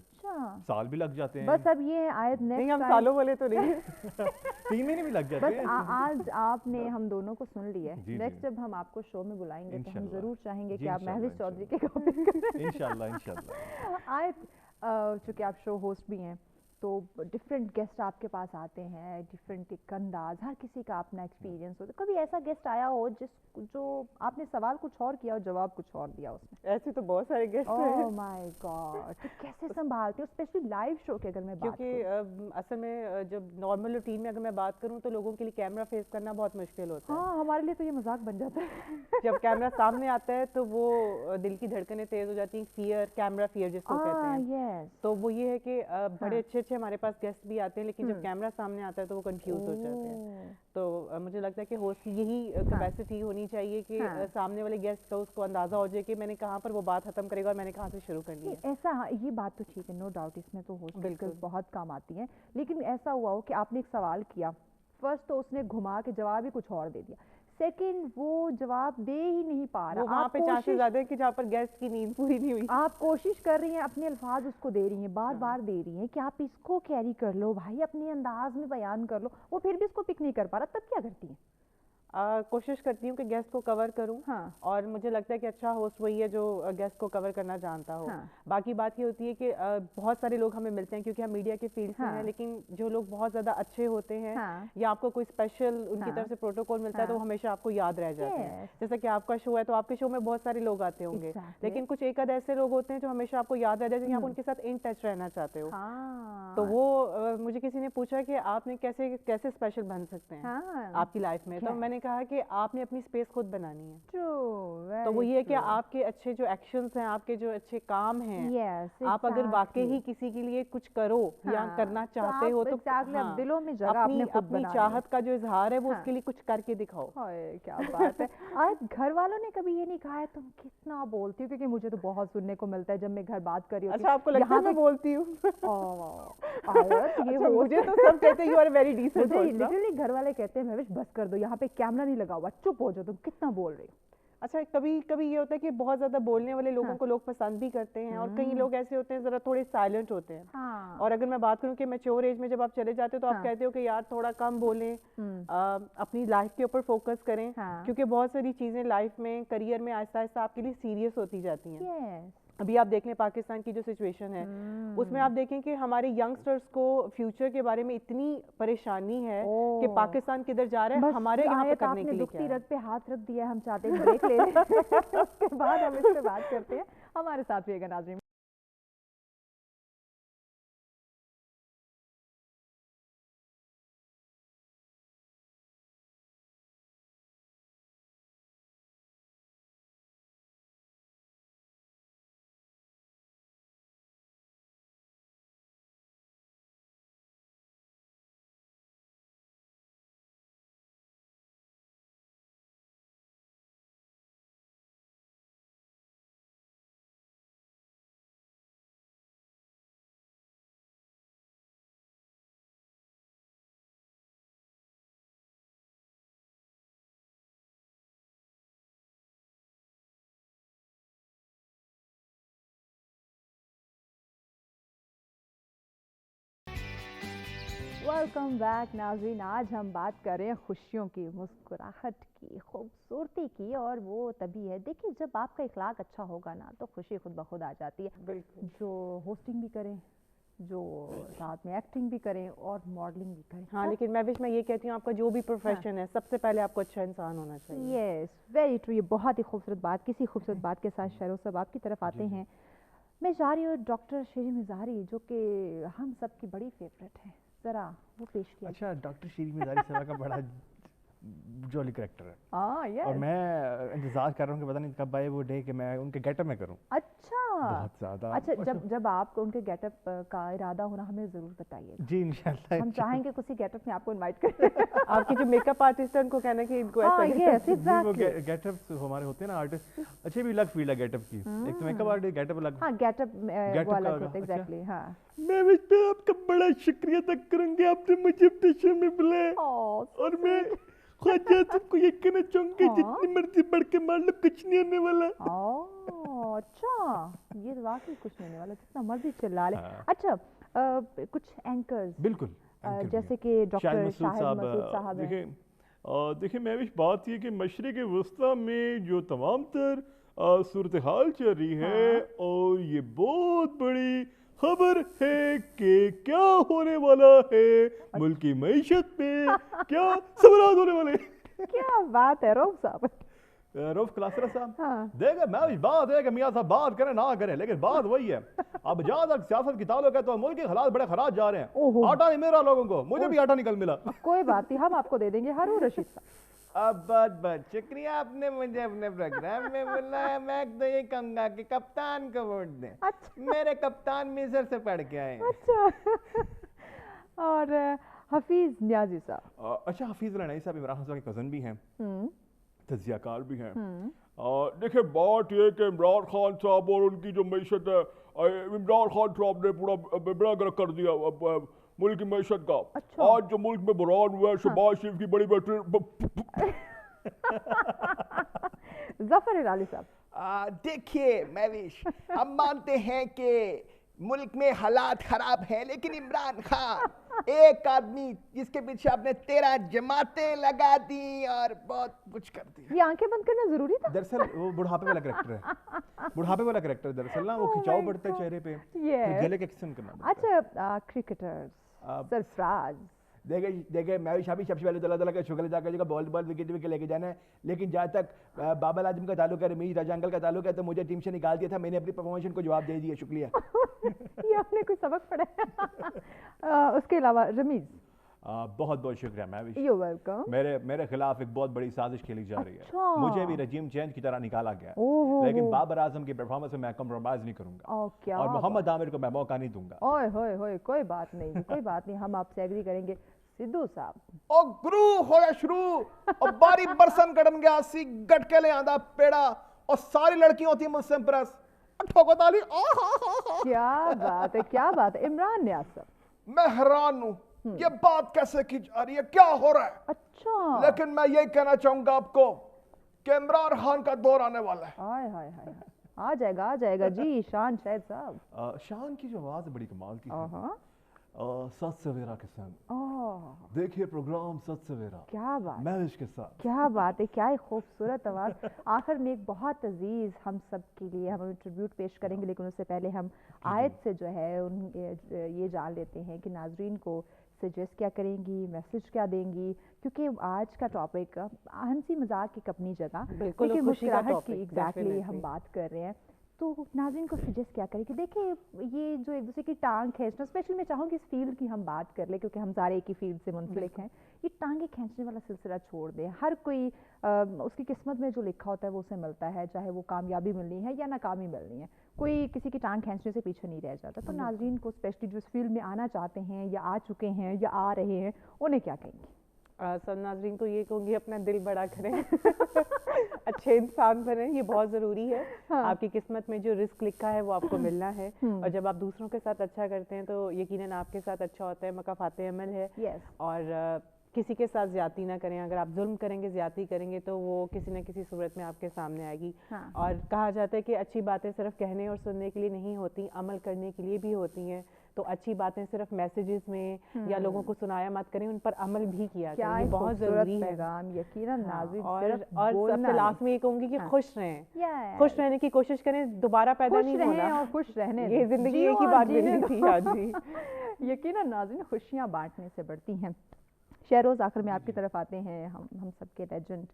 سال بھی لگ جاتے ہیں. بس اب یہ آیت نہیں ہم سالوں والے تو نہیں, 3 مہینے بھی لگ جاتے ہیں. بس آج آپ نے ہم دونوں کو سن لیا ہے. نیکسٹ جب ہم آپ کو شو میں بلائیں گے تو ہم ضرور چاہیں گے کہ آپ مہوش چودھری کے کاپی کریں. انشاءاللہ. آیت چونکہ آپ شو ہوسٹ بھی ہیں تو ڈفرینٹ گیسٹ آپ کے پاس آتے ہیں, ڈفرینٹ ایک انداز, ہر کسی کا اپنا ایکسپیرینس ہوتا ہے. کبھی ایسا گیسٹ آیا ہو جو آپ نے سوال کچھ اور کیا اور جواب کچھ اور دیا اس میں؟ ایسے تو بہت سارے گیسٹ ہیں. اوہ مائی گاڈ. تو کیسے سنبھالتے ہو اسپیشلی لائیو شو کی اگر میں بات کروں؟ کیونکہ اصل میں جب نارمل روٹین میں اگر میں بات کروں تو لوگوں کے لیے کیمرہ فیس کرنا بہت مشکل ہوتا ہے. ہاں ہمارے لیے تو یہ مذاق بن جاتا ہے. جب کیمرہ سامنے آتا ہے تو وہ دل کی دھڑکنیں تیز ہو جاتی ہیں, فیئر, کیمرہ فیئر جس کو کہتے ہیں. تو وہ یہ ہے کہ بڑے اچھے ہمارے پاس گیسٹ بھی آتے ہیں لیکن جب کیمرہ سامنے آتا ہے تو وہ کنفیوز ہو جاتے ہیں. تو مجھے لگتا ہے کہ ہوسٹ کی یہی کیپیسٹی ہونی چاہیے کہ سامنے والے گیسٹ کا اس کو اندازہ ہو جائے کہ میں نے کہاں پر وہ بات ختم کرے گا اور میں نے کہاں سے شروع کرنی ہے. ایسا یہ بات تو ٹھیک ہے, نو ڈاؤٹ, اس میں تو ہوسٹ بالکل بہت کام آتی ہیں. لیکن ایسا ہوا ہو کہ آپ نے ایک سوال کیا, فرسٹ تو اس نے گھما کے جواب ہی کچھ اور دے دیا, سیکنڈ وہ جواب دے ہی نہیں پا رہا, وہاں پہ چانسز زیادہ ہے کہ جہاں پر گیسٹ کی نیند پوری نہیں ہوئی. آپ کوشش کر رہی ہیں, اپنے الفاظ اس کو دے رہی ہیں, بار بار دے رہی ہیں کہ آپ اس کو کیری کر لو بھائی, اپنے انداز میں بیان کر لو, وہ پھر بھی اس کو پک نہیں کر پا رہا, تب کیا کرتی ہیں؟ کوشش کرتی ہوں کہ گیسٹ کو کور کروں, اور مجھے لگتا ہے کہ اچھا ہوسٹ وہی ہے جو گیسٹ کو کور کرنا جانتا ہو. باقی بات یہ ہوتی ہے کہ بہت سارے لوگ ہمیں ملتے ہیں کیونکہ ہم میڈیا کے فیلڈ سے ہیں, لیکن جو لوگ بہت زیادہ اچھے ہوتے ہیں یا آپ کو کوئی اسپیشل ان کی طرف سے پروٹوکول ملتا ہے تو وہ ہمیشہ آپ کو یاد رہ جاتے ہیں. جیسا کہ آپ کا شو ہے تو آپ کے شو میں بہت سارے لوگ آتے ہوں گے, لیکن کچھ ایک آدھ ایسے لوگ ہوتے ہیں جو ہمیشہ آپ کو یاد رہ جاتے ہیں, آپ ان کے ساتھ ان ٹچ رہنا چاہتے ہو. تو وہ مجھے کسی نے پوچھا کہ آپ نے کیسے اسپیشل بن سکتے ہیں آپ کی لائف میں, تو میں نے کہا کہ آپ نے اپنی اسپیس خود بنانی ہے. تو وہ یہ کہ آپ کے اچھے جو ایکشنز ہیں, آپ کے جو اچھے کام ہیں, آپ اگر واقعی ہی کسی کے لیے کچھ کرو یا کرنا چاہتے ہو تو دلوں میں جگہ اپنی چاہت کا جو اظہار ہے وہ اس کے لیے کچھ کر کے دکھاؤ. کیا بات ہے. آج گھر والوں نے کبھی یہ نہیں کہا ہے تم کتنا بولتی ہو؟ کیونکہ مجھے تو بہت سننے کو ملتا ہے جب میں گھر بات کر رہی ہوں. اچھا آپ کو لگتا ہے میں بولتی ہوں؟ مجھے تو سب کہتے ہیں you are very decent. Literally گھر والے کہتے ہیں مہوش بس کر دو, یہاں پہ کیمرہ نہیں لگا ہوا, چپ ہو جاؤ, تم کتنا بول رہی ہو. اچھا کبھی کبھی یہ ہوتا ہے کہ بہت زیادہ بولنے والے لوگوں کو لوگ پسند بھی کرتے ہیں, اور کئی لوگ ایسے ہوتے ہیں ذرا تھوڑے سائلنٹ ہوتے ہیں. اور اگر میں بات کروں کہ میچور ایج میں جب آپ چلے جاتے ہو تو آپ کہتے ہو کہ یار تھوڑا کم بولیں, اپنی لائف کے اوپر فوکس کریں, کیونکہ بہت ساری چیزیں لائف میں, کریئر میں آہستہ آہستہ آپ کے لیے سیریس ہوتی جاتی ہیں. ابھی آپ دیکھ لیں پاکستان کی جو سچویشن ہے اس میں آپ دیکھیں کہ ہمارے ینگسٹرز کو فیوچر کے بارے میں اتنی پریشانی ہے کہ پاکستان کدھر جا رہا ہے, ہمارے یہاں پہ کرنے کے لیے کیا ہے. رگ پہ ہاتھ رکھ دیا, ہم چاہتے ہیں بریک لے لیں, اس کے بعد ہم اس پہ بات کرتے ہیں. ہمارے ساتھ رہیے گا ناظرین. ویلکم بیک ناظرین. آج ہم بات کر رہے ہیں خوشیوں کی, مسکراہٹ کی, خوبصورتی کی, اور وہ تبھی ہے دیکھیے جب آپ کا اخلاق اچھا ہوگا نا تو خوشی خود بخود آ جاتی ہے. جو ہوسٹنگ بھی کریں, جو ساتھ میں ایکٹنگ بھی کریں, اور ماڈلنگ بھی کریں. ہاں لیکن میں یہ کہتی ہوں آپ کا جو بھی پروفیشن ہے سب سے پہلے آپ کو اچھا انسان ہونا چاہیے. Yes very true. یہ بہت ہی خوبصورت بات. کسی خوبصورت بات کے ساتھ شہرو صاحب آپ کی طرف آتے ہیں. میں جا رہی ہوں ڈاکٹر شیریں مزاری جو کہ ہم سب کی بڑی فیوریٹ ہے, ذرا وہ پیش کیا. اچھا ڈاکٹر شیریں مزاری صاحبہ کا بڑا जॉली करेक्टर है yes. और मैं इंतजार कर रहा हूँ कि पता नहीं कब आए वो डे कि मैं उनके गेटअप में करूँ। अच्छा, बहुत ज़्यादा। अच्छा, जब आपको उनके गेटअप का इरादा होना हमें ज़रूर बताइए जी, इंशाल्लाह। हम चाहेंगे किसी गेटअप में आपको इनवाइट करें। आपके जो मेकअप आर्टिस्ट है उनको कहना कि इनको ऐसा yes, exactly. वो गेटअप हमारे होते हैं ना आर्टिस्ट, अच्छे भी अलग फील्ड है गेटअप की। एक तो मेकअप आर्टिस्ट गेटअप अलग। हाँ, गेटअप वो अलग होता है, एग्जैक्टली। हाँ, मैं आपका बड़ा शुक्रिया अदा करूंगी, आपने मुझे अपने शो में बुलाया। और मैं ख्वाजा तुमको ये कहना चाहूंगी जितनी मर्जी बढ़ के मान लो कुछ नहीं होने वाला। अच्छा, ये वाकई कुछ नहीं होने वाला, जितना मर्जी चिल्ला ले। अच्छा, कुछ एंकर्स बिल्कुल जैसे कि डॉक्टर शाहिद मसूद साहब हैं। देखिए मैं भी बात ये कि मशरिक़ वस्ता में जो तमाम तर सूरत हाल चल रही है और ये बहुत बड़ी खबर है कि क्या होने वाला है मुल्क की मईशत पे, क्या सबरात होने वाले। क्या बात है रऊफ साहब, रऊफ क्लासरा साहब। देखिए मैं भी बात है कि मियाँ साहब बात करें ना करें, लेकिन बात वही है। अब जहाँ तक सियासत की ताल्लुक है तो मुल्क के हालात बड़े खराब जा रहे हैं। आटा नहीं मिल रहा लोगों को, मुझे भी आटा निकल मिला। कोई बात नहीं, हम आपको दे देंगे हारून रशीद साहब। अब बहुत शुक्रिया, आपने मुझे अपने प्रोग्राम में बुलाया। मैं तो ये कहूँगा कि कप्तान को वोट दें। अच्छा। मेरे कप्तान मिस्र से पढ़ के आए। अच्छा। और हफीज नियाजी साहब। अच्छा, हफीज रनाई साहब इमरान खान साहब के कज़न भी हैं, तज्जियाकार भी हैं। देखिए बात ये कि इमरान खान साहब और उनकी जो मईशत है, इमरान खान साहब ने पूरा बेड़ा गर्क कर दिया मुल्क की मईशत का। अच्छा। आज जो मुल्क में बुरान हुआ है, शहबाज शरीफ की बड़ी बेटी जफर इलाली साहब। देखिए महविश, हम मानते हैं कि मुल्क में हालात खराब हैं, लेकिन इमरान खान एक आदमी जिसके पीछे आपने 13 जमातें लगा दी और बहुत कुछ कर दिया। ये आंखें बंद करना जरूरी था? दरअसल वो बुढ़ापे वाला कैरेक्टर है, बुढ़ापे वाला कैरेक्टर है दरअसल ना, वो खिंचाव पड़ता है चेहरे पे, फिर गले का एक्शन करना पड़ता है। अच्छा, क्रिकेटर्स सरफराज। देखे मैं भी शाबी सबसे पहले दला के शुक्र अदा करेगा, बॉल विकेट लेके जाना है। लेकिन जहाँ तक बाबर आजम का ताल्लुक है, रमीज राजा अंकल का ताल्लुक है, तो मुझे टीम से निकाल दिया था, मैंने अपनी परफॉर्मेंस को जवाब दे दिया। शुक्रिया। ये आपने कोई सबक पढ़ा है? उसके अलावा रमीज। बहुत बहुत शुक्रिया महविश। You're welcome. मेरे खिलाफ एक बहुत बड़ी साजिश खेली जा रही है। अच्छा। मुझे भी रजीम चेंज की तरह निकाला गया, लेकिन बाबर आजम की परफॉर्मेंस में मैं कम्प्रोमाइज नहीं करूंगा और मोहम्मद आमिर को मैं मौका नहीं दूंगा। ओए होए होए, कोई बात नहीं, कोई बात नहीं, हम आपसे एग्री करेंगे। सिद्धू साहब। ओ गुरु होया शुरू और बारी बरसन कड़न गया सी गट के ले आंदा पेड़ा और सारी लड़कियां होती मुझसे इंप्रेस। ठोको ताली। क्या बात है, क्या बात है। इमरान नियाज़ साहब। मैं हैरान हूँ, ये बात कैसे की जा रही है, क्या हो रहा है? अच्छा। लेकिन मैं यही कहना चाहूंगा आपको कि इमरान खान का दौर आने वाला है। हाय हाय हाय, आ जाएगा जी। शान शाहिद साहब। शान की जो आवाज़ बड़ी कमाल की है। सच सवेरा के संग देखिए प्रोग्राम सच सवेरा। क्या बात, महविश के साथ। क्या बात है, क्या ही खूबसूरत आवाज़। आखिर में एक बहुत अजीज हम सब के लिए हम ट्रिब्यूट पेश करेंगे, लेकिन उससे पहले हम आयत से जो है ये जान लेते हैं कि नाजरीन को सजेस्ट क्या करेंगी, मैसेज क्या देंगी, क्योंकि आज का टॉपिक हंसी मजाक एक अपनी जगह, बिल्कुल मुस्कुराहट की एग्जैक्टली हम बात कर रहे हैं। तो नाज़रीन को सजेस्ट क्या करें कि देखिए ये जो एक दूसरे की टांग खींचना, स्पेशली मैं चाहूँगी इस फील्ड की हम बात कर ले, क्योंकि हम सारे एक ही फील्ड से मुंसलिक हैं। ये टांगे खींचने वाला सिलसिला छोड़ दें। हर कोई उसकी किस्मत में जो लिखा होता है वो उसे मिलता है, चाहे वो कामयाबी मिलनी है या नाकामी मिलनी है। कोई किसी की टांग खींचने से पीछे नहीं रह जाता। तो नाज़रीन को स्पेशली जो इस फील्ड में आना चाहते हैं या आ चुके हैं या आ रहे हैं, उन्हें क्या कहेंगे? सब नाज़रीन को ये कहूँगी अपना दिल बड़ा करें, अच्छे इंसान बने, ये बहुत ज़रूरी है। आपकी किस्मत में जो रिस्क लिखा है वो आपको मिलना है, और जब आप दूसरों के साथ अच्छा करते हैं तो यकीनन आपके साथ अच्छा होता है, मकाफ़ाते अमल है। और किसी के साथ ज़्यादती ना करें। अगर आप जुल्म करेंगे, ज़्यादती करेंगे तो वो किसी न किसी सूरत में आपके सामने आएगी। और कहा जाता है कि अच्छी बातें सिर्फ कहने और सुनने के लिए नहीं होती, अमल करने के लिए भी होती हैं। तो अच्छी बातें सिर्फ मैसेजेस में या लोगों को सुनाया मत करें, उन पर अमल भी किया करें, ये बहुत ज़रूरी है। यकीनन नाज़रीन। और सबसे लास्ट में ये कहूँगी कि खुश रहें, खुश रहने की कोशिश करें, दोबारा पैदा नहीं होना और खुश रहने, ये ज़िंदगी एक ही बार मिलनी थी। आज जी यकीनन नाज़रीन, खुशियाँ बांटने से बढ़ती हैं। शहरोज़ आखिर में आपकी तरफ आते हैं हम सबके लेजेंड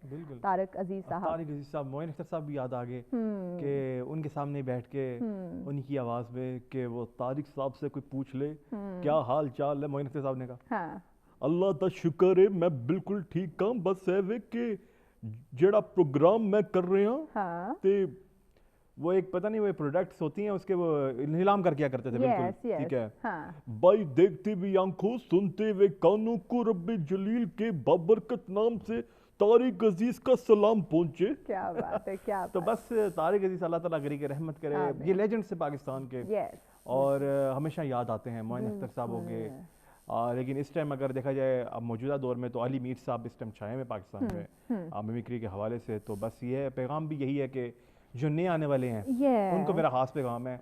तारिक अजीज साहब, मोइन अख्तर साहब भी याद आ गए कि उनके सामने बैठ के उनकी आवाज़ में कि वो तारिक साहब से कोई पूछ ले क्या हाल चाल है, मोइन अख्तर साहब ने कहा अल्लाह दा शुक्र है मैं बिल्कुल ठीक हाँ बस है वे कि जेड़ा प्रोग्राम मैं कर रहा हाँ ते वो एक पता नहीं वो प्रोडक्ट्स होती हैं उसके वो नीलाम कर किया करते थे बिल्कुल ठीक है हाँ भाई देखते भी आंखों सुनते हुए कानों को रब्बे जलील के बाबरकत नाम से तारिक अजीज का सलाम पहुंचे। क्या बात है क्या तो बस तारिक अजीज अल्लाह ताला करी के रहमत करे, ये लेजेंड से पाकिस्तान के और हमेशा याद आते हैं। मोइन अख्तर साहब हो गए, लेकिन इस टाइम अगर देखा जाए अब मौजूदा दौर में तो अली मीर साहब इस टाइम छाए में पाकिस्तान में मिमिक्री के हवाले से। तो बस ये पैगाम भी यही है कि जो नए आने वाले हैं उनको मेरा खास पैगाम है,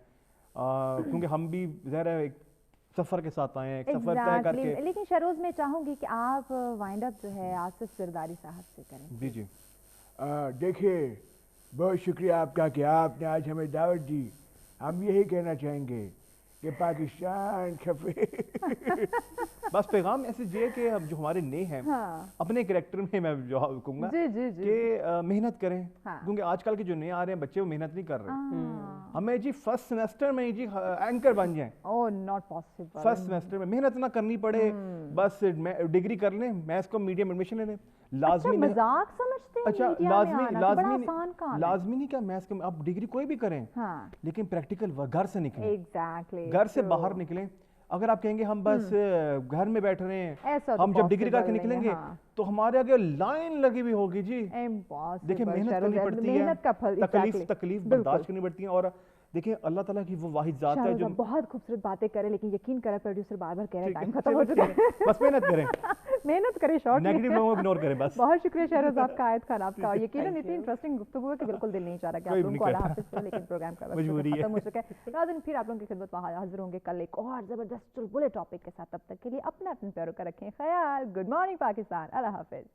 क्योंकि हम भी ज़रा एक सफ़र के साथ आए हैं, एक सफ़र तय करके। लेकिन शरोज़ में चाहूँगी कि आप वाइंड अप जो है आसिफ सिरदारी साहब से करें। जी जी देखिए बहुत शुक्रिया आपका कि आपने आज हमें दावत दी। हम यही कहना चाहेंगे कि पाकिस्तान खफे बस पैगाम ऐसे ये कि अब जो हमारे नए हैं अपने कैरेक्टर में मैं जो कहूँगा कि मेहनत करें, क्योंकि आजकल के जो नए आ रहे हैं बच्चे वो मेहनत नहीं कर रहे। हमें जी फर्स्ट सेमेस्टर में जी एंकर बन जाएं, oh not possible. First semester में मेहनत ना करनी पड़े, बस डिग्री कर लें, मैथ्स को मीडियम एडमिशन ले लें। लाजमी अच्छा, मजाक समझते हैं अच्छा लाजमी नहीं क्या मैथ्स के आप डिग्री कोई भी करें, लेकिन प्रैक्टिकल घर से निकलें, एग्जैक्टली घर से बाहर निकलें। अगर आप कहेंगे हम बस घर में बैठ रहे हैं, हम जब डिग्री करके निकलेंगे तो हमारे आगे लाइन लगी हुई होगी जी। देखिए मेहनत करनी पड़ती है, तकलीफ बर्दाश्त करनी पड़ती है। और देखिए अल्लाह ताला की वो वाहिद जात है जो बहुत खूबसूरत बातें करे, लेकिन यकीन करें प्रोड्यूसर बार बार कह रहे हैं टाइम खत्म हो चुका है। बस मेहनत करें मेहनत करें, शॉर्ट नेगेटिव लोगों को इग्नोर करें बस। बहुत शुक्रिया शहरोज आपका, आयत खान आपका। और यकीनन इतनी इंटरेस्टिंग गुफ्तगू है कि बिल्कुल दिल नहीं चाह रहा कि आप लोगों को अल्लाह हाफिज़ करें, लेकिन प्रोग्राम का वक्त खत्म हो चुका है। नाज़रीन फिर आप लोगों की खिदमत में हाजिर होंगे कल एक और जबरदस्त चुलबुले टॉपिक के साथ। तब तक के लिए अपना प्यारों का रखें ख्याल। गुड मॉर्निंग पाकिस्तान, अल्लाह हाफिज़।